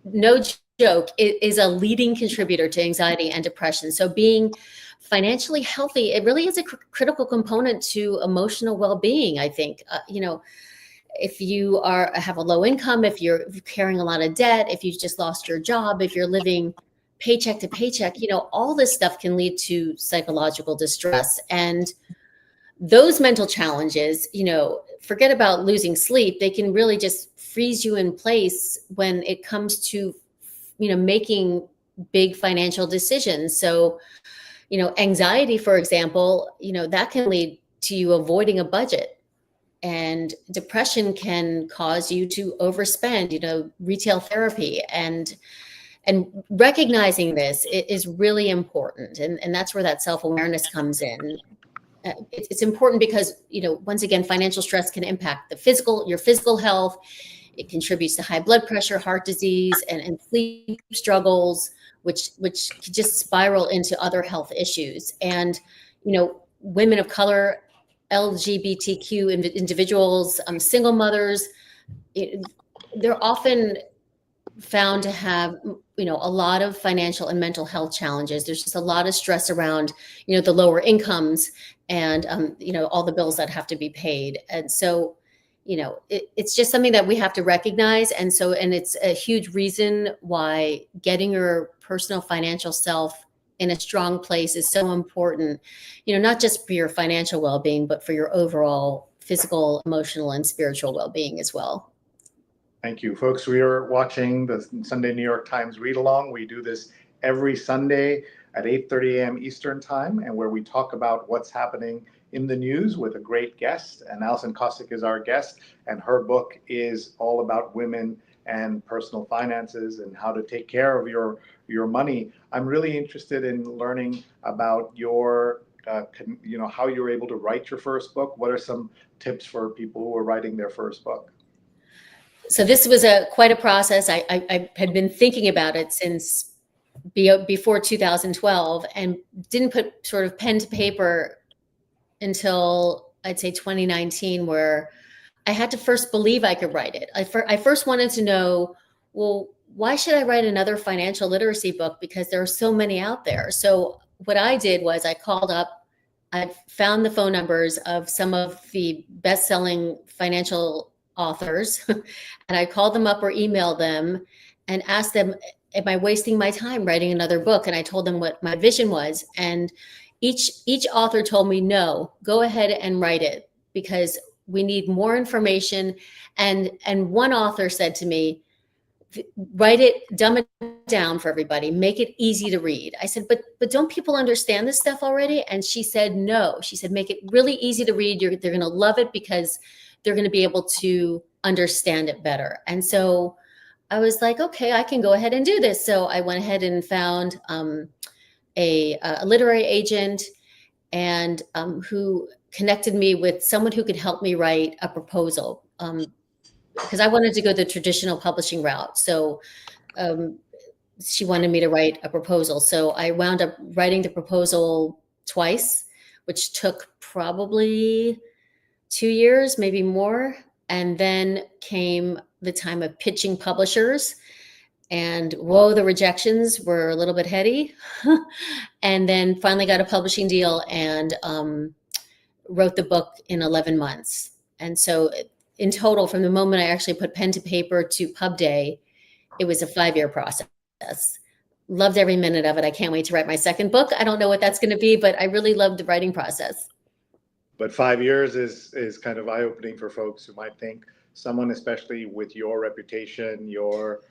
no joke, it is a leading contributor to anxiety and depression. So being financially healthy, it really is a critical component to emotional well-being. I think, if you have a low income, if you're carrying a lot of debt, if you just lost your job, if you're living paycheck to paycheck, all this stuff can lead to psychological distress. And those mental challenges, forget about losing sleep. They can really just freeze you in place when it comes to, making big financial decisions. So, anxiety, for example, that can lead to you avoiding a budget. And depression can cause you to overspend, retail therapy, and recognizing this is really important. And that's where that self-awareness comes in. It's important because, once again, financial stress can impact your physical health. It contributes to high blood pressure, heart disease, and sleep struggles, which could just spiral into other health issues. And, women of color, LGBTQ individuals, single mothers, they're often found to have, a lot of financial and mental health challenges. There's just a lot of stress around, the lower incomes and, all the bills that have to be paid. And so, it's just something that we have to recognize. And it's a huge reason why getting your personal financial self in a strong place is so important, not just for your financial well-being, but for your overall physical, emotional, and spiritual well-being as well. Thank you, folks. We are watching the Sunday New York Times Read Along. We do this every Sunday at 8:30 a.m. Eastern Time, and where we talk about what's happening in the news with a great guest. And Alison Kosik is our guest, and her book is all about women and personal finances and how to take care of your money. I'm really interested in learning about your, how you were able to write your first book. What are some tips for people who are writing their first book? So this was quite a process. I had been thinking about it since before 2012 and didn't put sort of pen to paper until I'd say 2019, where I had to first believe I could write it. I first wanted to know, well, why should I write another financial literacy book? Because there are so many out there. So what I did was I called up, I found the phone numbers of some of the best-selling financial authors, and I called them up or emailed them and asked them, am I wasting my time writing another book? And I told them what my vision was. And each author told me, no, go ahead and write it because we need more information. And one author said to me, write it, dumb it down for everybody, make it easy to read. I said, but don't people understand this stuff already? And she said, no. She said, make it really easy to read. They're going to love it because they're going to be able to understand it better. And so I was like, okay, I can go ahead and do this. So I went ahead and found a literary agent and who connected me with someone who could help me write a proposal, because I wanted to go the traditional publishing route. So she wanted me to write a proposal. So I wound up writing the proposal twice, which took probably 2 years, maybe more. And then came the time of pitching publishers. And whoa, the rejections were a little bit heady. And then finally got a publishing deal and wrote the book in 11 months. And so in total, from the moment I actually put pen to paper to pub day, it was a 5-year process. Loved every minute of it. I can't wait to write my second book. I don't know what that's going to be, but I really loved the writing process. But 5 years is kind of eye-opening for folks who might think someone, especially with your reputation, your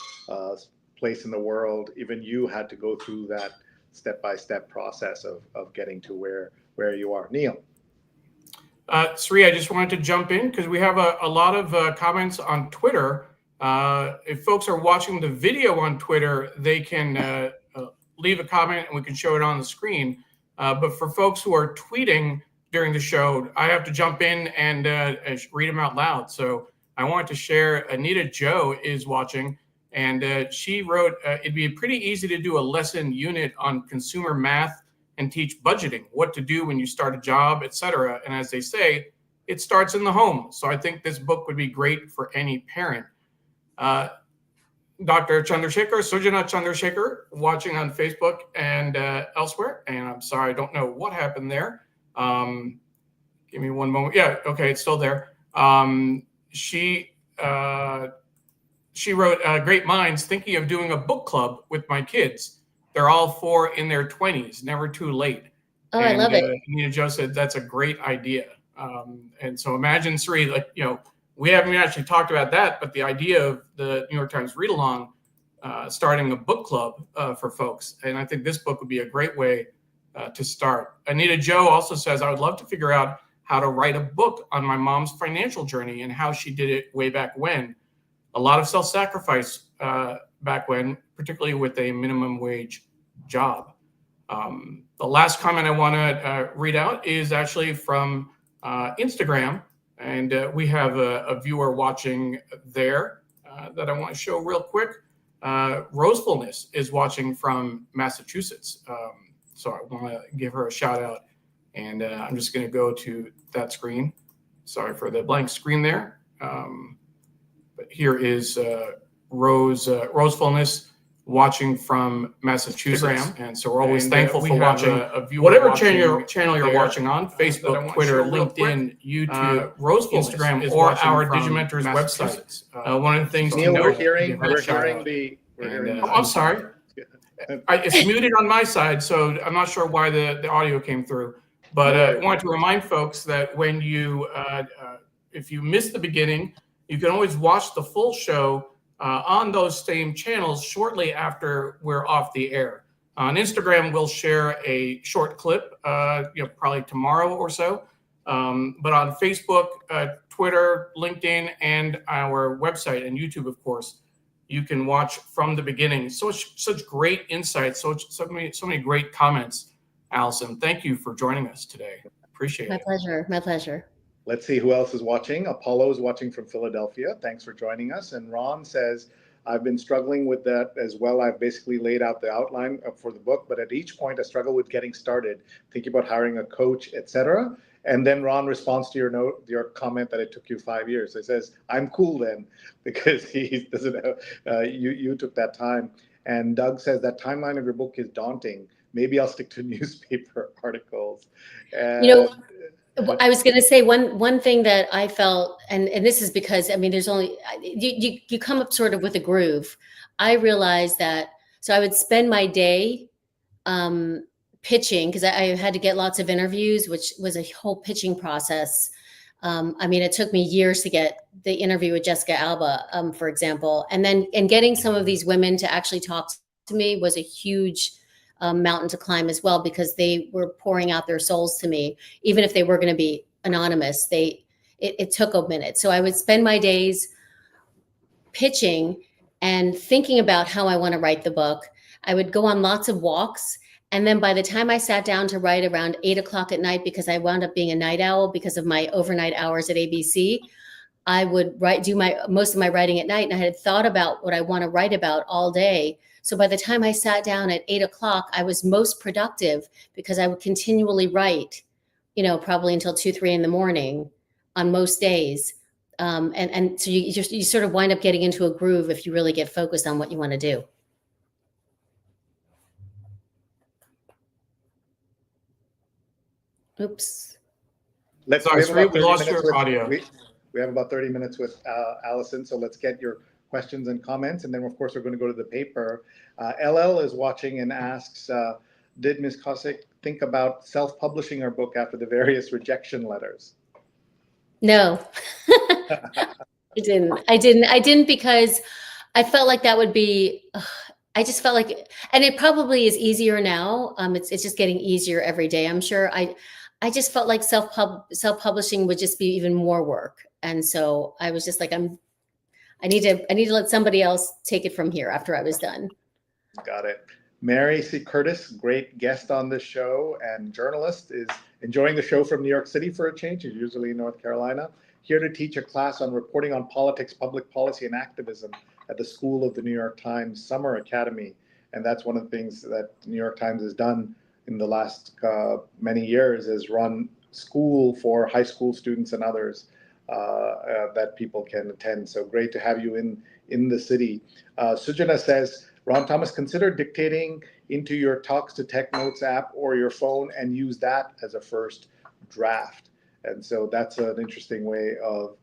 place in the world, even you had to go through that step-by-step process of getting to where you are. Neil. Sree, I just wanted to jump in because we have a lot of comments on Twitter. If folks are watching the video on Twitter, they can leave a comment and we can show it on the screen. But for folks who are tweeting during the show, I have to jump in and read them out loud. So I wanted to share, Anita Joe is watching. And she wrote, it'd be pretty easy to do a lesson unit on consumer math and teach budgeting, what to do when you start a job, etc. And as they say, it starts in the home. So I think this book would be great for any parent. Dr. Chandrasekhar, Sujana Chandrasekhar, watching on Facebook and elsewhere. And I'm sorry, I don't know what happened there. Give me one moment. Yeah, okay, it's still there. She wrote, great minds, thinking of doing a book club with my kids. They're all 4 in their 20s, never too late. Oh, I love it. Nina Jo said, that's a great idea. And so imagine, Sree, like, we haven't actually talked about that, but the idea of the New York Times read along, starting a book club for folks. And I think this book would be a great way to start. Anita Jo also says, I would love to figure out how to write a book on my mom's financial journey and how she did it way back when. A lot of self-sacrifice back when, particularly with a minimum wage job. The last comment I want to read out is actually from Instagram. And we have a viewer watching there that I want to show real quick. Rosefulness is watching from Massachusetts. So I want to give her a shout out. And I'm just going to go to that screen. Sorry for the blank screen there. But here is Rosefulness watching from Massachusetts. And so we're always thankful for watching whatever channel you're watching on, Facebook, Twitter, LinkedIn, YouTube, Instagram, or our Digimentors website. One of the things Neil, to we're note, hearing I'm sorry. It's muted on my side, so I'm not sure why the audio came through. But I wanted to remind folks that when you, if you missed the beginning, you can always watch the full show on those same channels shortly after we're off the air. On Instagram, we'll share a short clip, probably tomorrow or so. But on Facebook, Twitter, LinkedIn, and our website and YouTube, of course, you can watch from the beginning. Such great insights, so many great comments, Alison. Thank you for joining us today. Appreciate it. My pleasure. My pleasure. Let's see who else is watching. Apollo is watching from Philadelphia. Thanks for joining us. And Ron says, I've been struggling with that as well. I've basically laid out the outline for the book, but at each point I struggle with getting started, thinking about hiring a coach, etc. And then Ron responds to your comment that it took you 5 years. He says, I'm cool then, because he doesn't have, you took that time. And Doug says that timeline of your book is daunting. Maybe I'll stick to newspaper articles. And, I was going to say one thing that I felt, and this is because, I mean, there's only, you come up sort of with a groove. I realized that, so I would spend my day pitching, because I had to get lots of interviews, which was a whole pitching process. I mean, it took me years to get the interview with Jessica Alba, for example, and getting some of these women to actually talk to me was a huge mountain to climb as well, because they were pouring out their souls to me, even if they were going to be anonymous. It took a minute. So I would spend my days pitching and thinking about how I want to write the book. I would go on lots of walks. And then by the time I sat down to write around 8 o'clock at night, because I wound up being a night owl because of my overnight hours at ABC, I would do most of my writing at night. And I had thought about what I want to write about all day. So by the time I sat down at 8 o'clock, I was most productive, because I would continually write, probably until 2, 3 in the morning on most days. And so you sort of wind up getting into a groove if you really get focused on what you want to do. Oops. We lost your audio. We have about 30 minutes with Alison, so let's get your questions and comments, and then of course we're going to go to the paper. LL is watching and asks, did Ms. Kosik think about self-publishing her book after the various rejection letters? No, I didn't because I felt like that would be, I just felt like, and it probably is easier now. It's just getting easier every day, I'm sure. I just felt like self-publishing would just be even more work. And so I was just like, I need to let somebody else take it from here after I was done. Got it. Mary C. Curtis, great guest on this show and journalist, is enjoying the show from New York City for a change. She's usually in North Carolina, here to teach a class on reporting on politics, public policy, and activism at the School of the New York Times Summer Academy. And that's one of the things that the New York Times has done in the last many years, is run school for high school students and others that people can attend. So great to have you in the city. Sujana says, Ron Thomas, consider dictating into your Talks to Tech Notes app or your phone and use that as a first draft. And so that's an interesting way of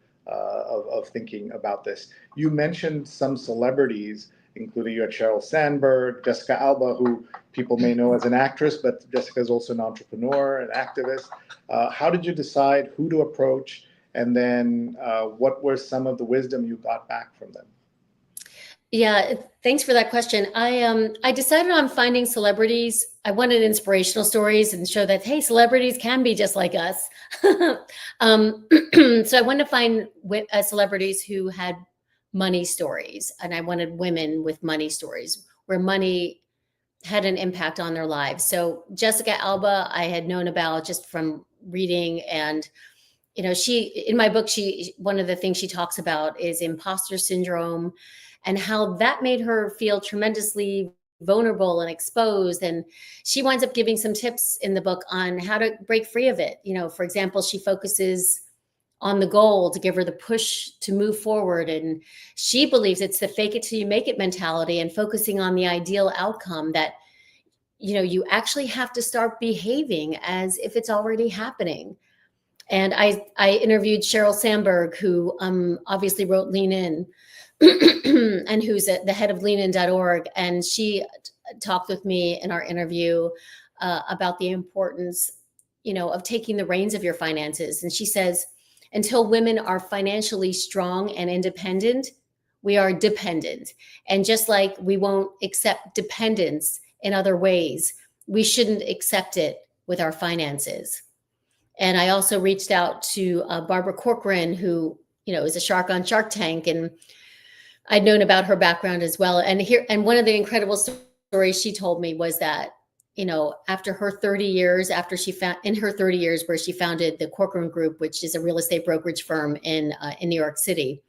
thinking about this. You mentioned some celebrities, including you had Sheryl Sandberg, Jessica Alba, who people may know as an actress, but Jessica is also an entrepreneur, an activist. How did you decide who to approach? And then what were some of the wisdom you got back from them? Yeah, thanks for that question. I decided on finding celebrities. I wanted inspirational stories and show that, hey, celebrities can be just like us. So I wanted to find celebrities who had money stories, and I wanted women with money stories where money had an impact on their lives. So Jessica Alba, I had known about just from reading, and she, in my book, one of the things she talks about is imposter syndrome and how that made her feel tremendously vulnerable and exposed. And she winds up giving some tips in the book on how to break free of it. For example, she focuses on the goal to give her the push to move forward. And she believes it's the fake it till you make it mentality, and focusing on the ideal outcome, that, you actually have to start behaving as if it's already happening. And I interviewed Sheryl Sandberg, who obviously wrote Lean In, and who's the head of leanin.org. And she talked with me in our interview about the importance, of taking the reins of your finances. And she says, until women are financially strong and independent, we are dependent. And just like we won't accept dependence in other ways, we shouldn't accept it with our finances. And I also reached out to Barbara Corcoran, who, is a shark on Shark Tank, and I'd known about her background as well. And one of the incredible stories she told me was that, after her 30 years, in her 30 years where she founded the Corcoran Group, which is a real estate brokerage firm in New York City,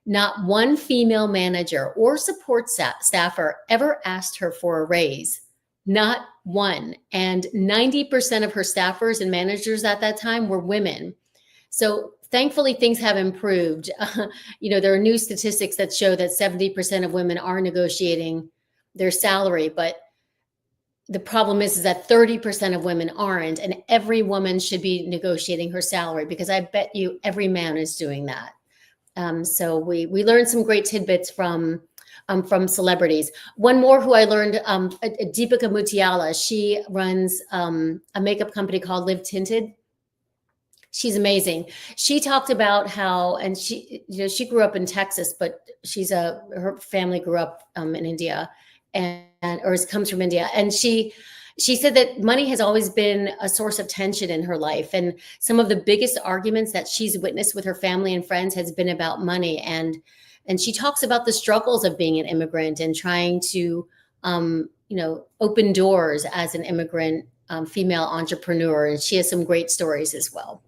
not one female manager or support staffer ever asked her for a raise. Not one. And 90% of her staffers and managers at that time were women. So thankfully, things have improved. There are new statistics that show that 70% of women are negotiating their salary, but the problem is that 30% of women aren't, and every woman should be negotiating her salary, because I bet you every man is doing that. So we learned some great tidbits from celebrities. One more who I learned, Deepika Mutiala. She runs a makeup company called Live Tinted. She's amazing. She talked about how, and she grew up in Texas, but her family grew up in India, or comes from India. And she said that money has always been a source of tension in her life. And some of the biggest arguments that she's witnessed with her family and friends has been about money. And she talks about the struggles of being an immigrant and trying to, open doors as an immigrant female entrepreneur. And she has some great stories as well.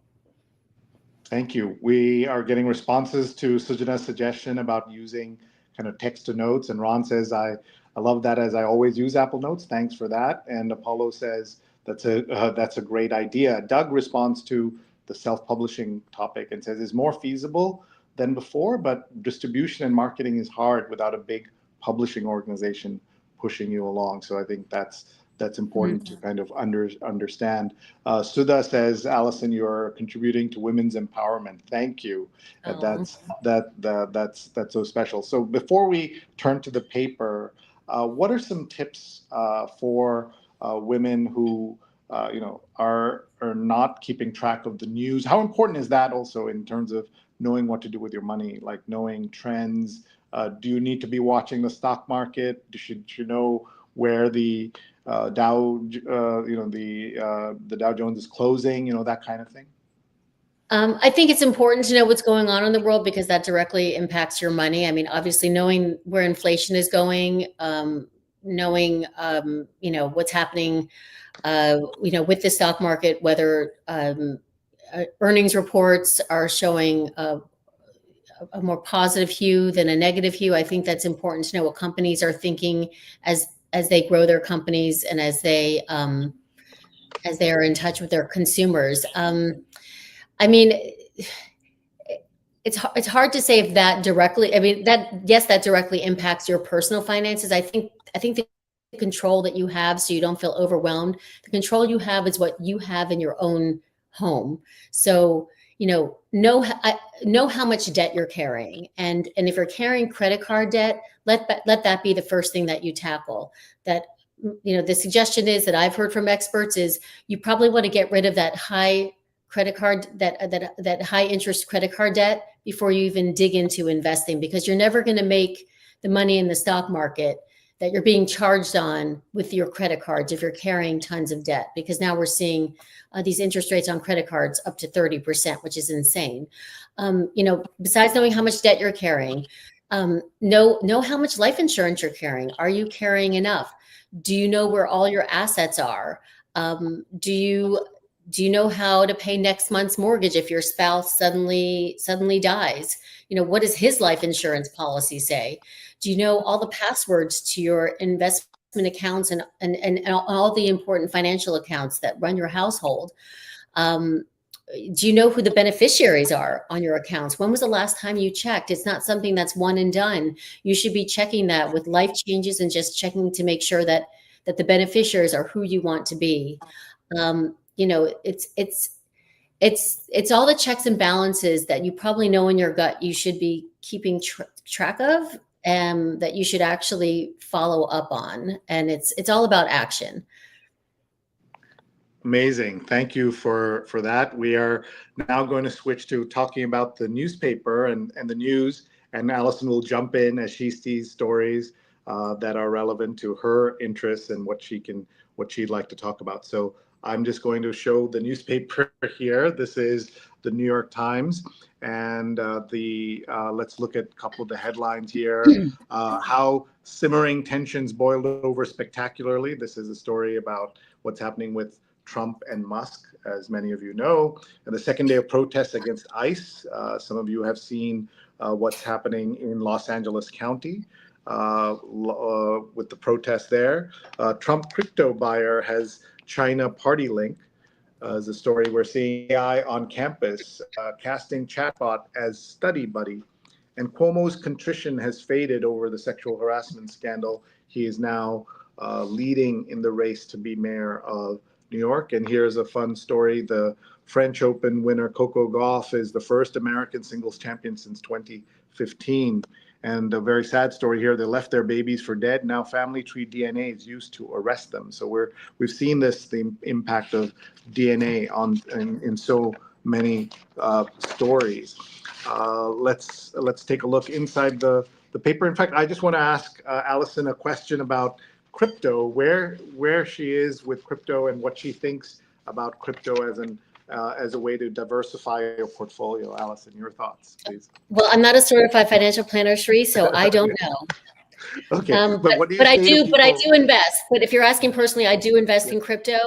Thank you. We are getting responses to Sujana's suggestion about using kind of text to notes. And Ron says, I love that, as I always use Apple Notes. Thanks for that. And Apollo says, that's a great idea. Doug responds to the self-publishing topic and says, it's more feasible than before, but distribution and marketing is hard without a big publishing organization pushing you along. So I think that's important to kind of understand. Sudha says, Alison, you're contributing to women's empowerment. Thank you. That's so special. So before we turn to the paper, what are some tips for women who are not keeping track of the news? How important is that also in terms of knowing what to do with your money, like knowing trends? Do you need to be watching the stock market? Should you know where the Dow Jones is closing? That kind of thing. I think it's important to know what's going on in the world, because that directly impacts your money. I mean, obviously, knowing where inflation is going, knowing, what's happening, with the stock market, whether earnings reports are showing a more positive hue than a negative hue. I think that's important to know what companies are thinking as they grow their companies and as they are in touch with their consumers. I mean, it's hard to say if that directly. I mean, that directly impacts your personal finances. I think the control that you have, so you don't feel overwhelmed. The control you have is what you have in your own home. So know how much debt you're carrying, and if you're carrying credit card debt, let that be the first thing that you tackle. That the suggestion is that I've heard from experts is you probably want to get rid of that high credit card, that high interest credit card debt before you even dig into investing, because you're never going to make the money in the stock market that you're being charged on with your credit cards if you're carrying tons of debt, because now we're seeing these interest rates on credit cards up to 30%, which is insane. Besides knowing how much debt you're carrying, know how much life insurance you're carrying. Are you carrying enough? Do you know where all your assets are? Do you know how to pay next month's mortgage if your spouse suddenly dies? What does his life insurance policy say? Do you know all the passwords to your investment accounts and all the important financial accounts that run your household? Do you know who the beneficiaries are on your accounts? When was the last time you checked? It's not something that's one and done. You should be checking that with life changes and just checking to make sure that the beneficiaries are who you want to be. It's all the checks and balances that you probably know in your gut you should be keeping track of, and that you should actually follow up on. And it's all about action. Amazing. Thank you for that. We are now going to switch to talking about the newspaper and the news, and Alison will jump in as she sees stories that are relevant to her interests and what she'd like to talk about. So I'm just going to show the newspaper here. This is the New York Times, and let's look at a couple of the headlines here. How simmering tensions boiled over spectacularly. This is a story about what's happening with Trump and Musk, as many of you know, and the second day of protests against ICE. Some of you have seen what's happening in Los Angeles County with the protests there. Trump crypto buyer has China party link. Is a story we're seeing. AI on campus, casting chatbot as study buddy. And Cuomo's contrition has faded over the sexual harassment scandal. He is now leading in the race to be mayor of New York. And here's a fun story. The French Open winner Coco Gauff is the first American singles champion since 2015. And a very sad story here. They left their babies for dead. Now family tree DNA is used to arrest them. So we've seen the impact of DNA in so many stories. Let's take a look inside the paper. In fact, I just want to ask Alison a question about crypto, where she is with crypto and what she thinks about crypto as a way to diversify your portfolio. Alison, your thoughts, please. Well, I'm not a certified financial planner, Sree, so I don't know. Okay, but what do you but say I to do. people? But I do invest. But if you're asking personally, I do invest in crypto.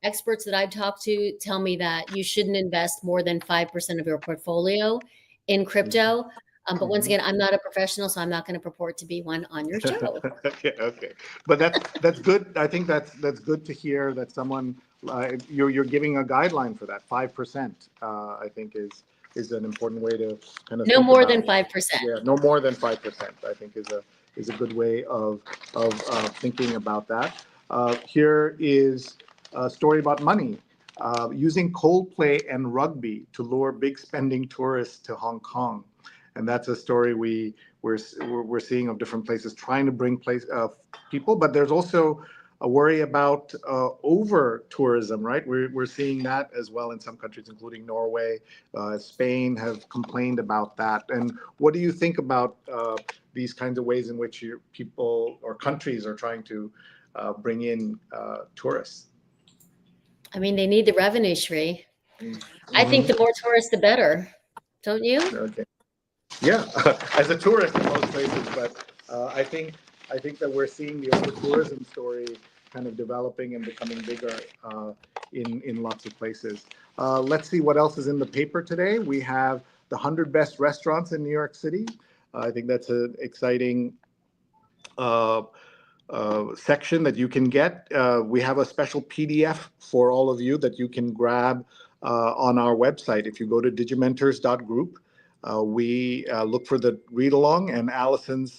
Experts that I've talked to tell me that you shouldn't invest more than 5% of your portfolio in crypto. But once again, I'm not a professional, so I'm not going to purport to be one on your show. Okay. But that's good. I think that's good to hear that someone you're giving a guideline for that. 5%, I think is an important way to kind of no more than 5%. Yeah, no more than 5%. I think is a good way of thinking about that. Here is a story about money. Using Coldplay and rugby to lure big spending tourists to Hong Kong. And that's a story we're seeing of different places trying to bring people, but there's also a worry about over tourism, right? We're seeing that as well in some countries, including Norway, Spain have complained about that. And what do you think about these kinds of ways in which people or countries are trying to bring in tourists? I mean, they need the revenue, Sree. I think the more tourists, the better. Don't you? Okay. Yeah, as a tourist in most places, but I think I think that we're seeing the over-tourism story kind of developing and becoming bigger in lots of places. Let's see what else is in the paper today. We have the 100 best restaurants in New York City. I think that's an exciting section that you can get. We have a special PDF for all of you that you can grab on our website. If you go to digimentors.group, we look for the read along and Alison's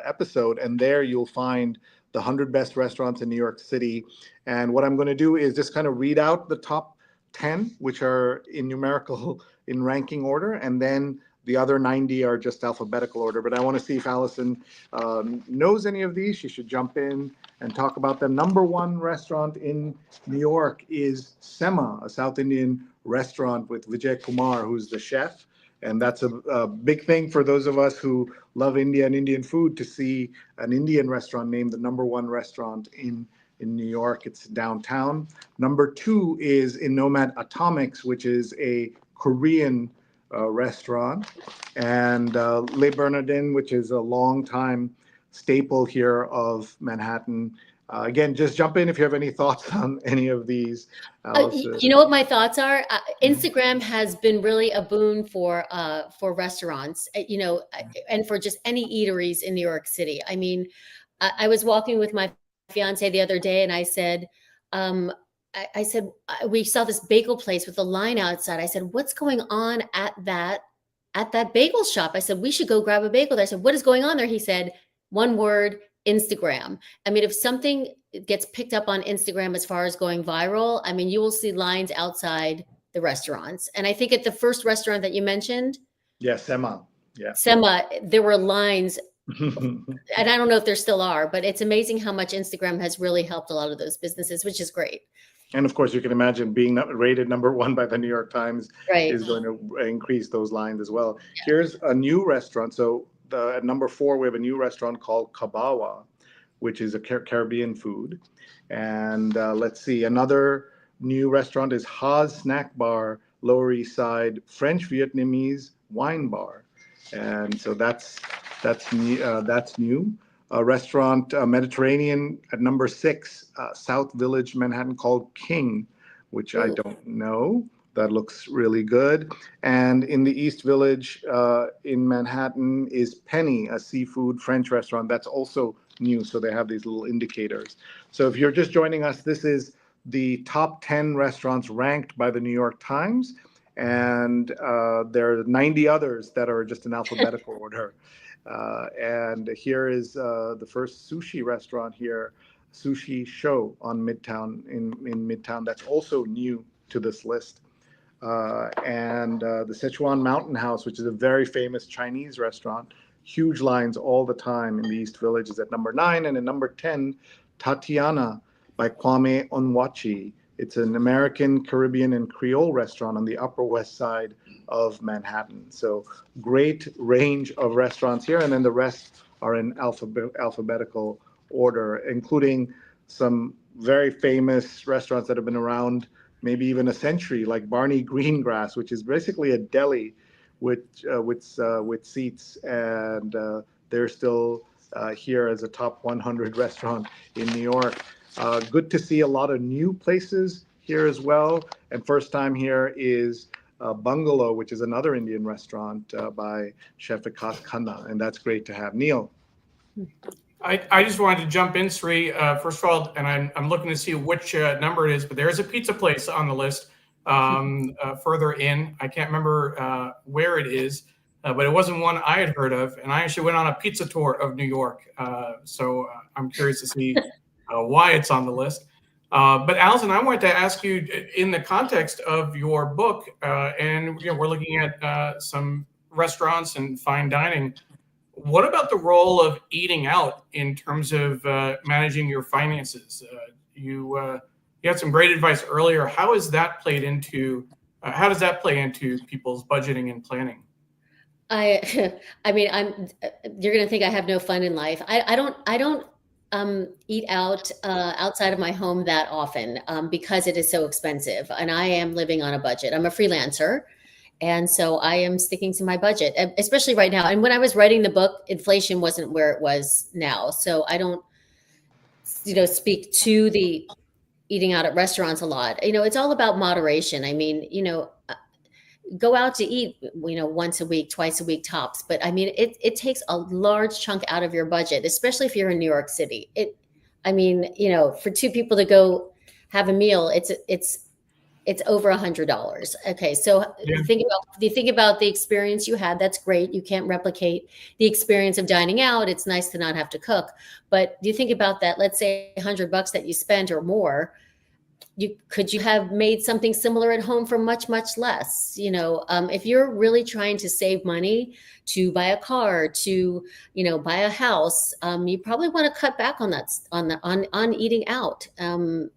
episode, and there you'll find the 100 best restaurants in New York City. And what I'm going to do is just kind of read out the top 10, which are in numerical in ranking order, and then the other 90 are just alphabetical order. But I want to see if Alison knows any of these. She should jump in and talk about them. Number one restaurant in New York is Sema, a South Indian restaurant with Vijay Kumar, who's the chef. And that's a big thing for those of us who love India and Indian food, to see an Indian restaurant named the number one restaurant in New York. It's downtown. Number two is in Nomad Atomics, which is a Korean restaurant, and Le Bernardin, which is a long-time staple here of Manhattan. Again, just jump in if you have any thoughts on any of these. You know what my thoughts are? Instagram has been really a boon for restaurants, and for just any eateries in New York City. I mean, I was walking with my fiance the other day, and I said, I said, we saw this bagel place with a line outside. I said, what's going on at that bagel shop? I said, we should go grab a bagel there. I said, what is going on there? He said, one word, Instagram. I mean, if something gets picked up on Instagram as far as going viral, I mean, you will see lines outside the restaurants. And I think at the first restaurant that you mentioned, Sema. Yeah. Sema, there were lines. And I don't know if there still are, but it's amazing how much Instagram has really helped a lot of those businesses, which is great. And of course, you can imagine being rated number one by the New York Times right. is going to increase those lines as well. Yeah. Here's a new restaurant. So at number 4, we have a new restaurant called Kabawa, which is a Caribbean food. And let's see, another new restaurant is Ha's Snack Bar, Lower East Side, French Vietnamese wine bar. And so that's new. A restaurant, Mediterranean, at number 6, South Village, Manhattan, called King, which I don't know. That looks really good. And in the East Village in Manhattan is Penny, a seafood French restaurant. That's also new, so they have these little indicators. So if you're just joining us, this is the top 10 restaurants ranked by the New York Times. And there are 90 others that are just in alphabetical order. And here is the first sushi restaurant here, Sushi Show on Midtown, in Midtown. That's also new to this list. And the Sichuan Mountain House, which is a very famous Chinese restaurant, huge lines all the time in the East Village, is at number 9. And at number 10, Tatiana by Kwame Onwachi. It's an American, Caribbean, and Creole restaurant on the Upper West Side of Manhattan. So great range of restaurants here. And then the rest are in alphabetical order, including some very famous restaurants that have been around maybe even a century, like Barney Greengrass, which is basically a deli with seats. And they're still here as a top 100 restaurant in New York. Good to see a lot of new places here as well. And first time here is Bungalow, which is another Indian restaurant by Chef Vikas Khanna. And that's great to have. Neil. I just wanted to jump in, Sree. First of all, and I'm looking to see which number it is, but there is a pizza place on the list further in. I can't remember where it is, but it wasn't one I had heard of. And I actually went on a pizza tour of New York. So I'm curious to see why it's on the list. But Alison, I wanted to ask you, in the context of your book, and we're looking at some restaurants and fine dining. What about the role of eating out in terms of managing your finances? You had some great advice earlier. How has that played into? How does that play into people's budgeting and planning? I mean, you're going to think I have no fun in life. I don't eat out outside of my home that often because it is so expensive, and I am living on a budget. I'm a freelancer, And so I am sticking to my budget, especially right now. And when I was writing the book, inflation wasn't where it was now. So I don't, speak to the eating out at restaurants a lot. It's all about moderation. I mean, go out to eat, once a week, twice a week tops. But I mean, it takes a large chunk out of your budget, especially if you're in New York City. For two people to go have a meal, it's over $100. Okay, so Yeah. you think about the experience you had. That's great. You can't replicate the experience of dining out. It's nice to not have to cook. But do you think about that? Let's say $100 that you spent or more. Could you have made something similar at home for much, much less? If you're really trying to save money to buy a car, to buy a house, you probably want to cut back on that, on eating out. I'm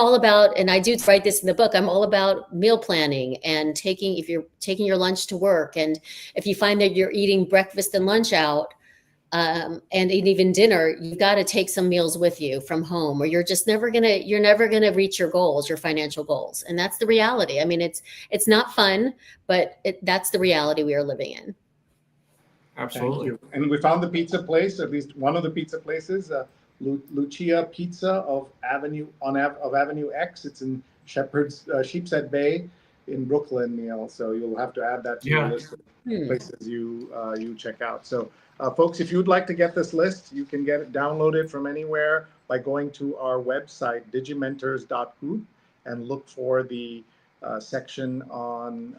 all about, and I do write this in the book, I'm all about meal planning and if you're taking your lunch to work, and if you find that you're eating breakfast and lunch out, and even dinner, you've got to take some meals with you from home, or you're never gonna reach your goals, your financial goals. And that's the reality. I mean, it's not fun, but that's the reality we are living in. Absolutely. Thank you. And we found the pizza place, at least one of the pizza places, Lucia Pizza of Avenue X. It's in Sheepshead Bay in Brooklyn, Neil. So you'll have to add that to your list of places you check out. So folks, if you'd like to get this list, you can get it downloaded from anywhere by going to our website, digimentors.group, and look for the section on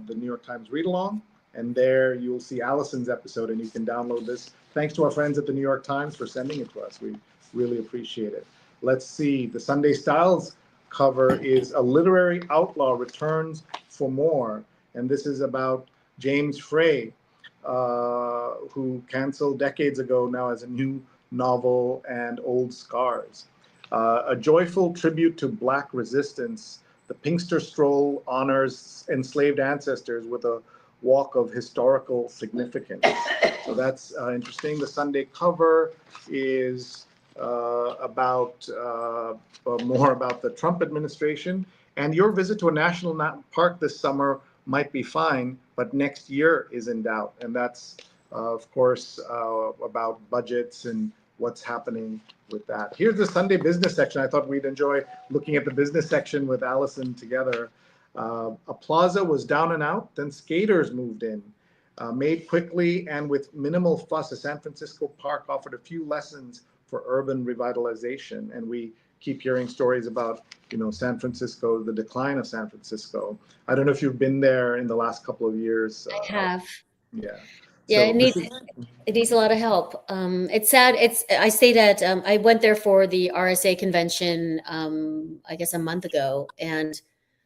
the New York Times Read Along. And there you'll see Alison's episode, and you can download this. Thanks to our friends at the New York Times for sending it to us. We really appreciate it. Let's see. The Sunday Styles cover is A Literary Outlaw Returns for More. And this is about James Frey, who canceled decades ago, now as a new novel, and Old Scars. A joyful tribute to Black resistance, the Pinkster Stroll honors enslaved ancestors with a walk of historical significance. So that's interesting. The Sunday cover is about more about the Trump administration. And your visit to a national park this summer might be fine, but next year is in doubt. And that's, of course, about budgets and what's happening with that. Here's the Sunday business section. I thought we'd enjoy looking at the business section with Alison together. A plaza was down and out, then skaters moved in. Made quickly and with minimal fuss, a San Francisco park offered a few lessons for urban revitalization. And we keep hearing stories about, San Francisco, the decline of San Francisco. I don't know if you've been there in the last couple of years. I have. Yeah. Yeah, So it needs a lot of help. It's sad. I stayed at, I went there for the RSA convention, I guess a month ago, and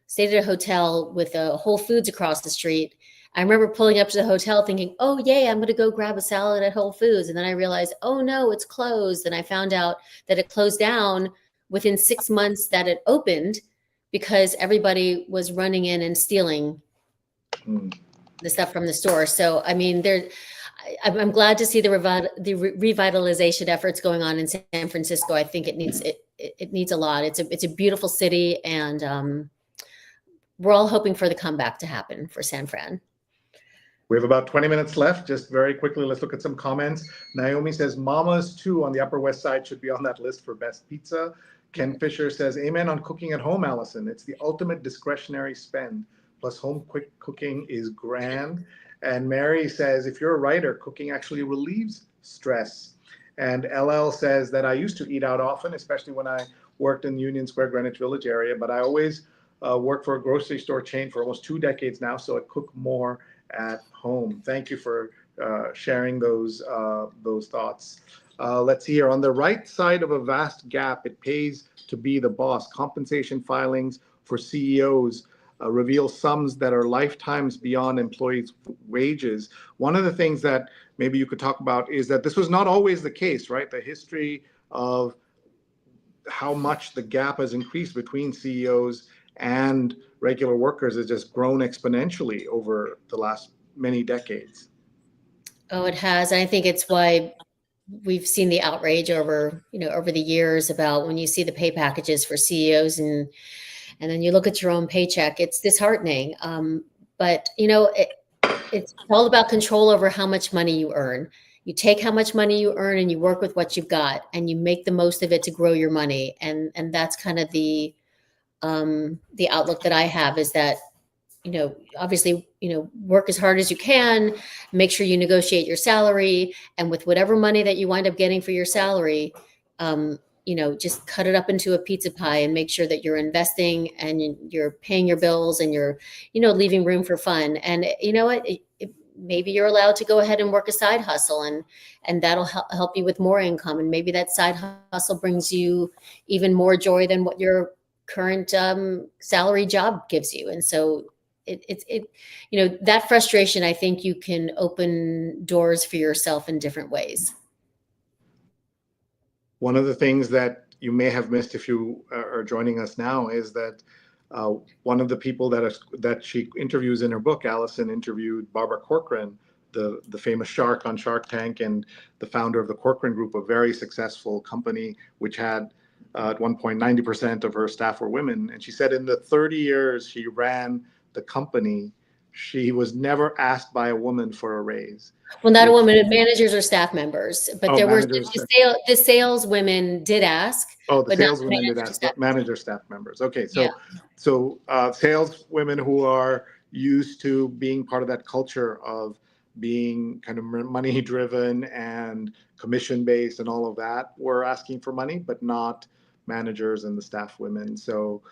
stayed at a hotel with a Whole Foods across the street. I remember pulling up to the hotel thinking, oh, yay, I'm going to go grab a salad at Whole Foods. And then I realized, oh, no, it's closed. And I found out that it closed down within 6 months that it opened because everybody was running in and stealing the stuff from the store. So, I mean, I'm glad to see the revitalization efforts going on in San Francisco. I think it needs a lot. It's a beautiful city, and we're all hoping for the comeback to happen for San Fran. We have about 20 minutes left. Just very quickly, let's look at some comments. Naomi says, Mama's too on the Upper West Side should be on that list for best pizza. Ken Fisher says, amen on cooking at home, Alison. It's the ultimate discretionary spend. Plus home quick cooking is grand. And Mary says, if you're a writer, cooking actually relieves stress. And LL says that I used to eat out often, especially when I worked in the Union Square, Greenwich Village area, but I always worked for a grocery store chain for almost 2 decades now, so I cook more at home. Thank you for sharing those thoughts. Let's see here. On the right side of a vast gap, it pays to be the boss. Compensation filings for CEOs reveal sums that are lifetimes beyond employees' wages. One of the things that maybe you could talk about is that this was not always the case, right? The history of how much the gap has increased between CEOs and regular workers has just grown exponentially over the last many decades. Oh, it has. And I think it's why we've seen the outrage over the years about when you see the pay packages for CEOs and and then you look at your own paycheck, it's disheartening. But it's all about control over how much money you earn. You take how much money you earn and you work with what you've got, and you make the most of it to grow your money. And that's kind of the outlook that I have, is that, obviously, work as hard as you can, make sure you negotiate your salary, and with whatever money that you wind up getting for your salary, just cut it up into a pizza pie and make sure that you're investing and you're paying your bills and you're, leaving room for fun. And you know what? Maybe you're allowed to go ahead and work a side hustle, and that'll help you with more income. And maybe that side hustle brings you even more joy than what your current salary job gives you. And so that frustration, I think you can open doors for yourself in different ways. One of the things that you may have missed if you are joining us now is that one of the people that she interviews in her book, Alison interviewed Barbara Corcoran, the famous shark on Shark Tank, and the founder of the Corcoran Group, a very successful company which had at one point 90% of her staff were women. And she said in the 30 years she ran the company, she was never asked by a woman for a raise. Well, not a woman, managers or staff members, but there were the sales women did ask. Oh, the but sales not women did ask, but manager staff members. Okay, so sales women who are used to being part of that culture of being kind of money driven and commission based and all of that were asking for money, but not managers and the staff women. So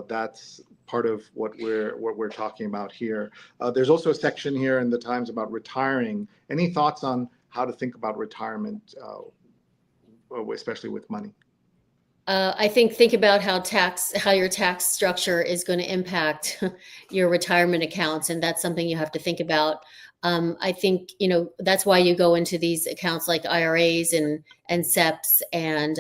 that's part of what we're talking about here. There's also a section here in the Times about retiring. Any thoughts on how to think about retirement, especially with money? I think about how your tax structure is going to impact your retirement accounts, and that's something you have to think about. I think that's why you go into these accounts like IRAs and SEPs and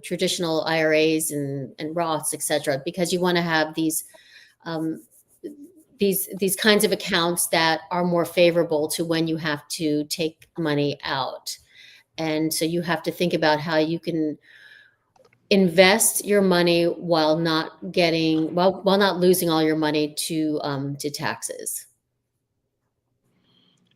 traditional IRAs and Roths, etc., because you want to have these kinds of accounts that are more favorable to when you have to take money out. And so you have to think about how you can invest your money while not losing all your money to taxes.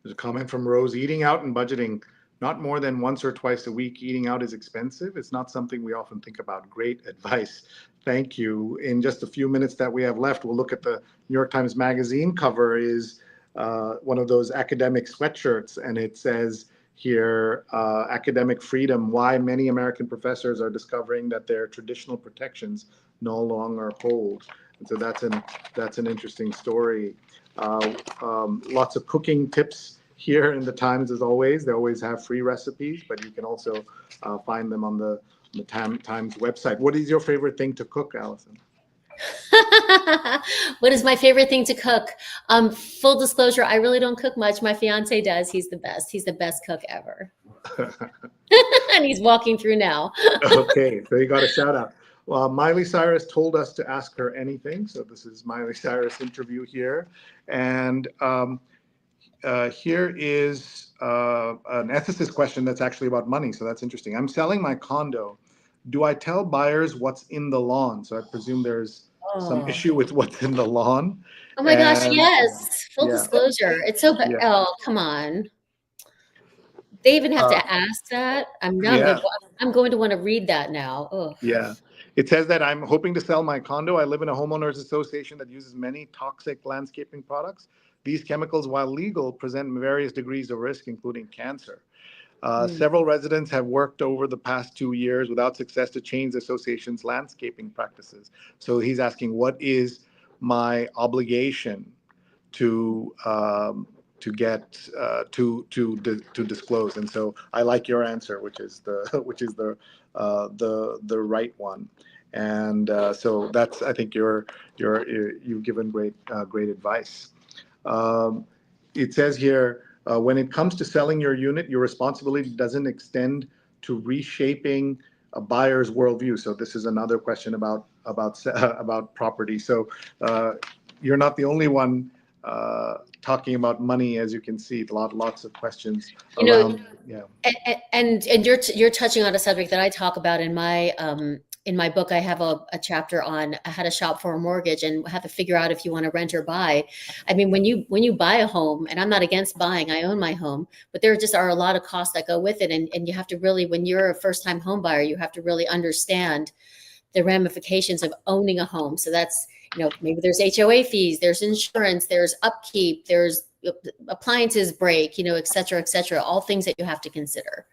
There's a comment from Rose: eating out and budgeting not more than once or twice a week. Eating out is expensive. It's not something we often think about. Great advice. Thank you. In just a few minutes that we have left, we'll look at the New York Times Magazine cover. Is one of those academic sweatshirts, and it says here, academic freedom, why many American professors are discovering that their traditional protections no longer hold. And so that's an interesting story. Lots of cooking tips here in the Times, as always. They always have free recipes, but you can also find them on the Times website. What is your favorite thing to cook, Alison? What is my favorite thing to cook? Full disclosure, I really don't cook much. My fiance does. He's the best. He's the best cook ever. And he's walking through now. Okay, so you got a shout out. Well, Miley Cyrus told us to ask her anything. So this is Miley Cyrus' interview here. And here is an ethicist question that's actually about money. So that's interesting. I'm selling my condo. Do I tell buyers what's in the lawn? So I presume there's some issue with what's in the lawn. Oh my gosh, yes. Full disclosure. It's so bad. Yeah. Oh, come on. They even have to ask that. I'm going to want to read that now. Ugh. Yeah. It says that I'm hoping to sell my condo. I live in a homeowners association that uses many toxic landscaping products. These chemicals, while legal, present various degrees of risk, including cancer. Several residents have worked over the past 2 years without success to change the association's landscaping practices. So he's asking, what is my obligation to get to disclose? And so I like your answer, which is the right one. And so that's, I think you've given great advice. It says here, when it comes to selling your unit, your responsibility doesn't extend to reshaping a buyer's worldview. So this is another question about property. So you're not the only one talking about money, as you can see. Lots of questions around. And you're touching on a subject that I talk about in my in my book, I have a chapter on how to shop for a mortgage and how to figure out if you want to rent or buy. I mean, when you buy a home, and I'm not against buying, I own my home, but there just are a lot of costs that go with it. And you have to really, when you're a first time home buyer, you have to really understand the ramifications of owning a home. So that's, maybe there's HOA fees, there's insurance, there's upkeep, there's appliances break, et cetera, all things that you have to consider.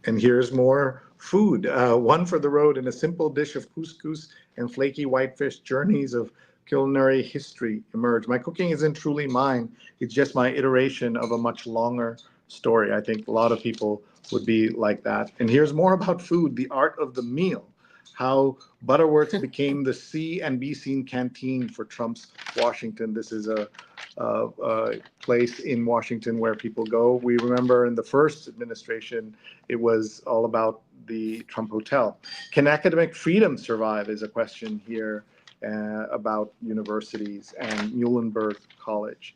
And here's more food. One for the road and a simple dish of couscous and flaky whitefish. Journeys of culinary history emerge. My cooking isn't truly mine. It's just my iteration of a much longer story. I think a lot of people would be like that. And here's more about food, the art of the meal. How Butterworth's became the see and be seen canteen for Trump's Washington. This is a place in Washington where people go. We remember in the first administration, it was all about the Trump Hotel. Can academic freedom survive is a question here about universities and Muhlenberg College.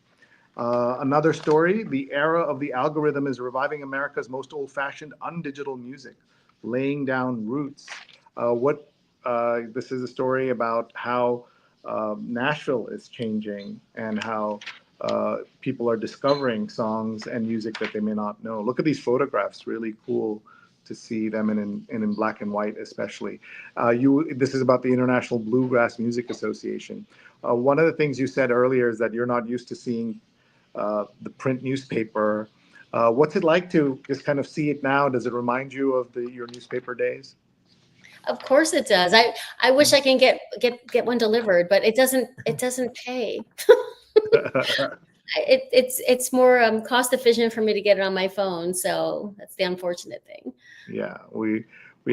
Another story, the era of the algorithm is reviving America's most old-fashioned undigital music, laying down roots. This is a story about how Nashville is changing and how people are discovering songs and music that they may not know. Look at these photographs, really cool to see them in black and white especially. This is about the International Bluegrass Music Association. One of the things you said earlier is that you're not used to seeing the print newspaper. What's it like to just kind of see it now? Does it remind you of your newspaper days? Of course it does. I wish I can get one delivered, but it doesn't pay. It's more cost efficient for me to get it on my phone. So that's the unfortunate thing. Yeah, we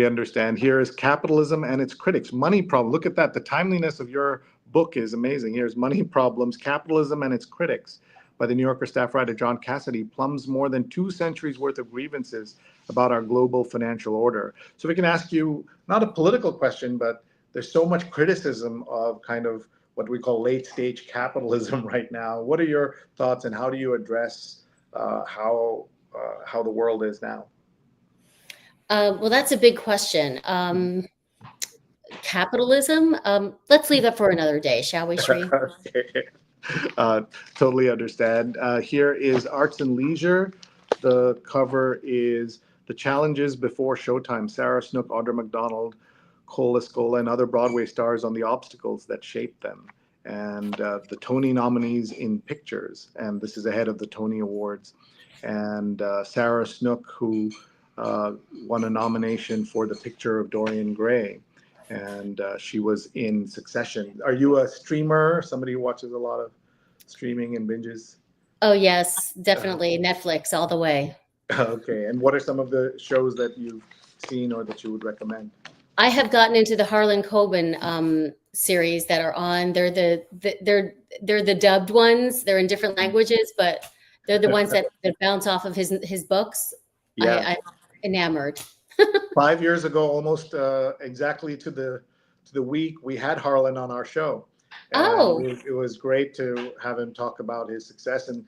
understand. Here is Capitalism and Its Critics. Money Problem. Look at that. The timeliness of your book is amazing. Here's Money Problems, Capitalism and Its Critics by the New Yorker staff writer John Cassidy. Plumbs more than 2 centuries worth of grievances about our global financial order. So we can ask you, not a political question, but there's so much criticism of kind of what we call late stage capitalism right now. What are your thoughts and how do you address how the world is now? Well, that's a big question. Capitalism. Let's leave that for another day, shall we, Sree? Okay. Totally understand. Here is Arts and Leisure. The cover is The Challenges Before Showtime. Sarah Snook, Audra McDonald, Cole Escola, and other Broadway stars on the obstacles that shaped them. And the Tony nominees in pictures. And this is ahead of the Tony Awards. And Sarah Snook, who won a nomination for the picture of Dorian Gray. And she was in Succession. Are you a streamer, somebody who watches a lot of streaming and binges? Oh, yes, definitely. Netflix all the way. Okay. And what are some of the shows that you've seen or that you would recommend? I have gotten into the Harlan Coben series that are on. They're the dubbed ones. They're in different languages, but they're the ones that bounce off of his books. Yeah. I'm enamored. 5 years ago, almost exactly to the week, we had Harlan on our show. And Oh. it was great to have him talk about his success. And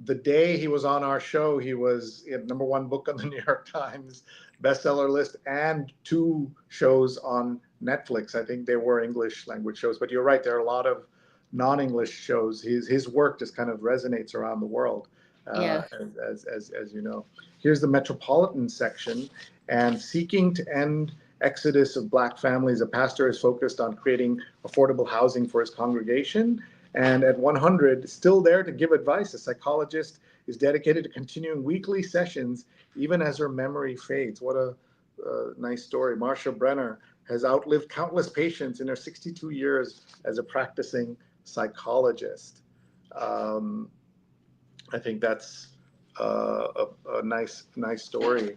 the day he was on our show, he had #1 book on the New York Times bestseller list and 2 shows on Netflix. I think they were English language shows, but you're right, there are a lot of non-English shows. His work just kind of resonates around the world, Yeah. as you know. Here's the Metropolitan section. And seeking to end exodus of Black families, a pastor is focused on creating affordable housing for his congregation. And at 100, still there to give advice, a psychologist is dedicated to continuing weekly sessions, even as her memory fades. What a nice story. Marcia Brenner has outlived countless patients in her 62 years as a practicing psychologist. I think that's a nice story.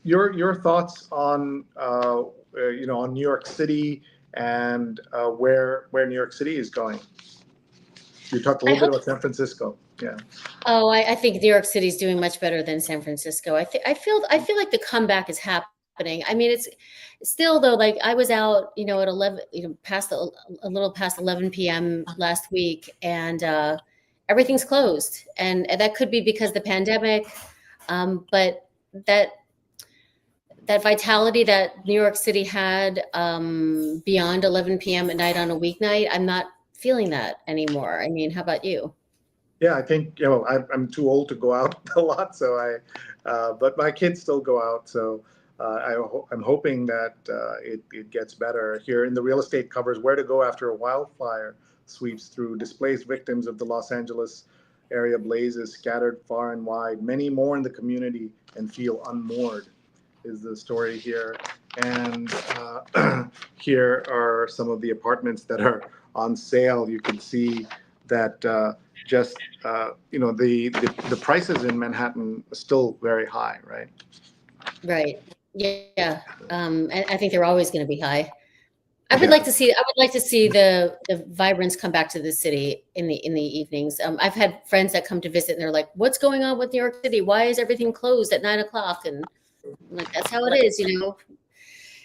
Your thoughts on on New York City and where New York City is going? You talked a little bit about San Francisco. Yeah. Oh, I think New York City is doing much better than San Francisco. I feel like the comeback is happening. I mean, it's still though. Like I was out, at 11, a little past 11 p.m. last week, and everything's closed, and that could be because of the pandemic. But that vitality that New York City had beyond 11 p.m. at night on a weeknight, I'm not feeling that anymore. I mean, how about you? Yeah, I think I'm too old to go out a lot, so but my kids still go out, so I'm hoping that it gets better. Here in the real estate covers where to go after a wildfire sweeps through, displaced victims of the Los Angeles area blazes scattered far and wide, many more in the community and feel unmoored, is the story here. And here are some of the apartments that are on sale. You can see that the prices in Manhattan are still very high, right? Right. Yeah. I think they're always going to be high. I would Yeah. like to see. I would like to see the vibrance come back to the city in the evenings. I've had friends that come to visit, and they're like, "What's going on with New York City? Why is everything closed at 9 o'clock?" And I'm like, "That's how it is, you know.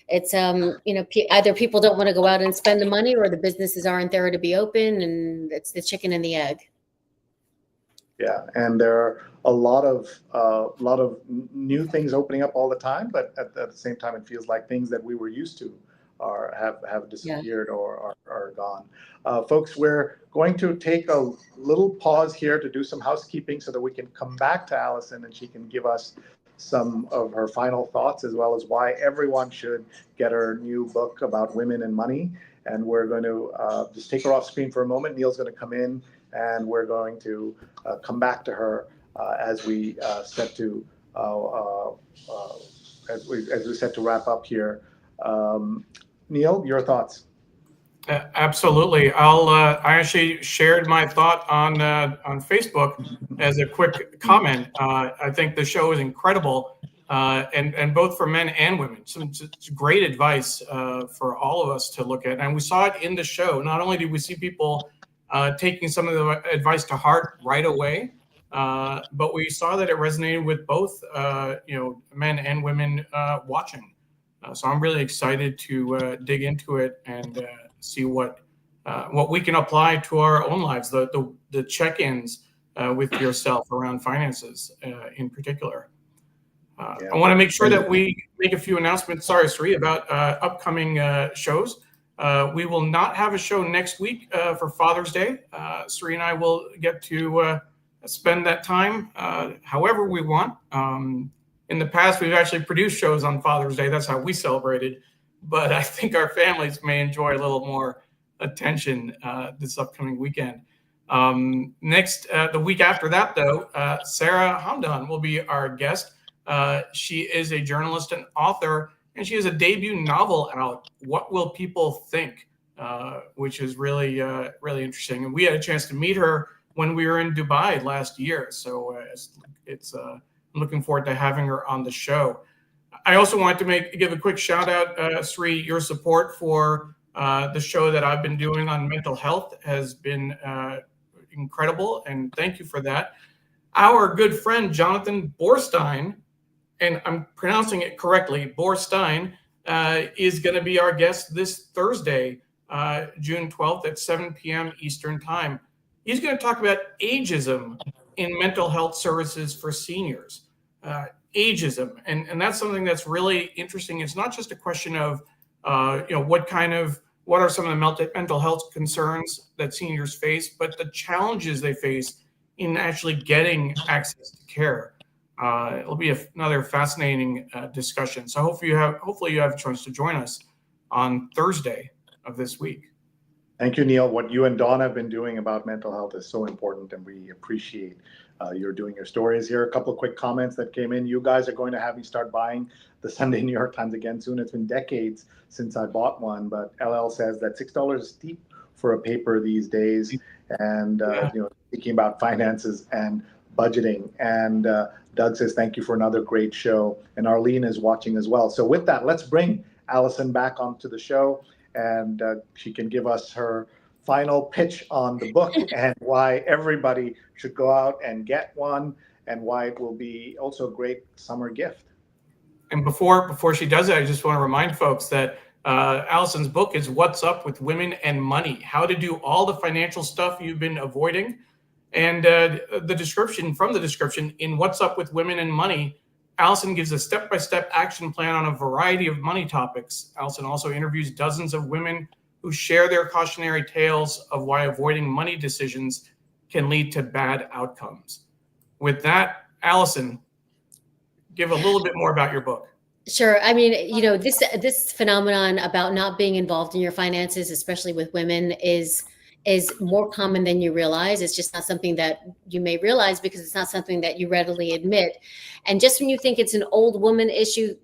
It's either people don't want to go out and spend the money, or the businesses aren't there to be open, and it's the chicken and the egg." Yeah, and there are a lot of new things opening up all the time, but at the same time, it feels like things that we were used to have Yeah. disappeared or are gone. Folks, we're going to take a little pause here to do some housekeeping so that we can come back to Alison and she can give us some of her final thoughts, as well as why everyone should get her new book about women and money. And we're going to just take her off screen for a moment. Neil's going to come in, and we're going to come back to her as we set to wrap up here. Neil, your thoughts? Absolutely. I actually shared my thought on Facebook as a quick comment. I think the show is incredible, and both for men and women. Some great advice for all of us to look at, and we saw it in the show. Not only did we see people taking some of the advice to heart right away, but we saw that it resonated with both men and women watching. So I'm really excited to dig into it and see what we can apply to our own lives, the check-ins with yourself around finances in particular. I want to make sure that we make a few announcements, sorry, Sree, about upcoming shows. We will not have a show next week for Father's Day. Sree and I will get to spend that time however we want. In the past, we've actually produced shows on Father's Day. That's how we celebrated. But I think our families may enjoy a little more attention this upcoming weekend. Next, the week after that, though, Sarah Hamdan will be our guest. She is a journalist and author, and she has a debut novel out, What Will People Think? Which is really interesting. And we had a chance to meet her when we were in Dubai last year. So it's I'm looking forward to having her on the show. I also wanted to give a quick shout out, Sree. Your support for the show that I've been doing on mental health has been incredible, and thank you for that. Our good friend Jonathan Borstein, and I'm pronouncing it correctly, Borstein, is going to be our guest this Thursday, June 12th at 7 p.m. Eastern Time. He's going to talk about ageism in mental health services for seniors. Ageism, and that's something that's really interesting. It's not just a question of what are some of the mental health concerns that seniors face, but the challenges they face in actually getting access to care. It'll be another fascinating discussion. So hopefully you have a chance to join us on Thursday of this week. Thank you, Neil. What you and Dawn have been doing about mental health is so important, and we appreciate you're doing your stories here. A couple of quick comments that came in. You guys are going to have me start buying the Sunday New York Times again soon. It's been decades since I bought one, but LL says that $6 is steep for a paper these days, and thinking about finances and budgeting. And Doug says, thank you for another great show. And Arlene is watching as well. So with that, let's bring Alison back onto the show, and she can give us her final pitch on the book and why everybody should go out and get one, and why it will be also a great summer gift. And before she does that, I just want to remind folks that Alison's book is What's Up with Women and Money, how to do all the financial stuff you've been avoiding. And the description in What's Up with Women and Money Alison gives a step-by-step action plan on a variety of money topics. Alison also interviews dozens of women who share their cautionary tales of why avoiding money decisions can lead to bad outcomes. With that, Alison, give a little bit more about your book. Sure. I mean, this phenomenon about not being involved in your finances, especially with women, is more common than you realize. It's just not something that you may realize because it's not something that you readily admit. And just when you think it's an old woman issue,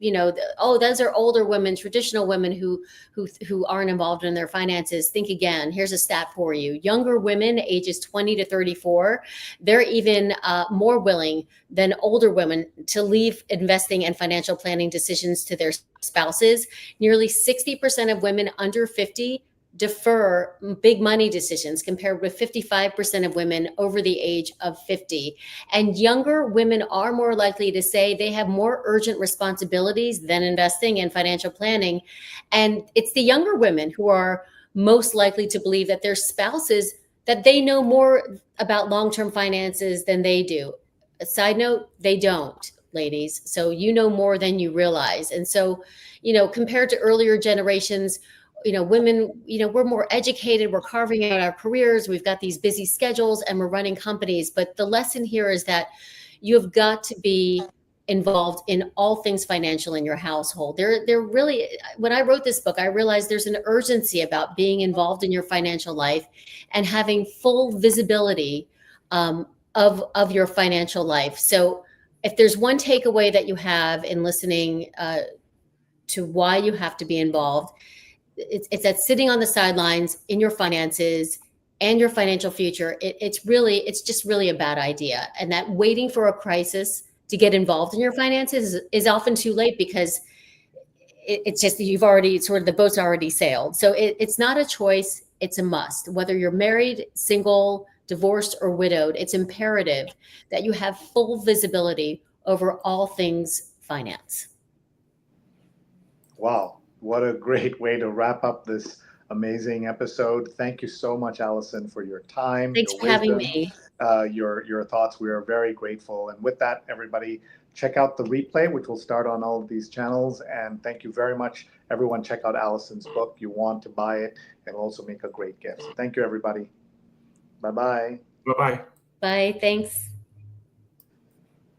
oh, those are older women, traditional women who aren't involved in their finances. Think again. Here's a stat for you. Younger women, ages 20 to 34, they're even more willing than older women to leave investing and financial planning decisions to their spouses. Nearly 60% of women under 50 defer big money decisions, compared with 55% of women over the age of 50. And younger women are more likely to say they have more urgent responsibilities than investing and financial planning. And it's the younger women who are most likely to believe that their spouses, that they know more about long-term finances than they do. A side note, they don't, ladies. So you know more than you realize. And so, compared to earlier generations, women, we're more educated, we're carving out our careers, we've got these busy schedules, and we're running companies. But the lesson here is that you have got to be involved in all things financial in your household. They're really, when I wrote this book, I realized there's an urgency about being involved in your financial life and having full visibility of your financial life. So if there's one takeaway that you have in listening to why you have to be involved, it's that sitting on the sidelines in your finances and your financial future, it's just really a bad idea. And that waiting for a crisis to get involved in your finances is often too late, because it's just, you've already the boat's already sailed. So it's not a choice, it's a must. Whether you're married, single, divorced, or widowed, it's imperative that you have full visibility over all things finance. Wow. What a great way to wrap up this amazing episode. Thank you so much, Alison, for your time, Thanks your for having wisdom, me. your thoughts. We are very grateful. And with that, everybody, check out the replay, which will start on all of these channels. And thank you very much, everyone. Check out Alison's book. You want to buy it, and also make a great gift. So thank you, everybody. Bye-bye. Bye-bye. Bye. Thanks.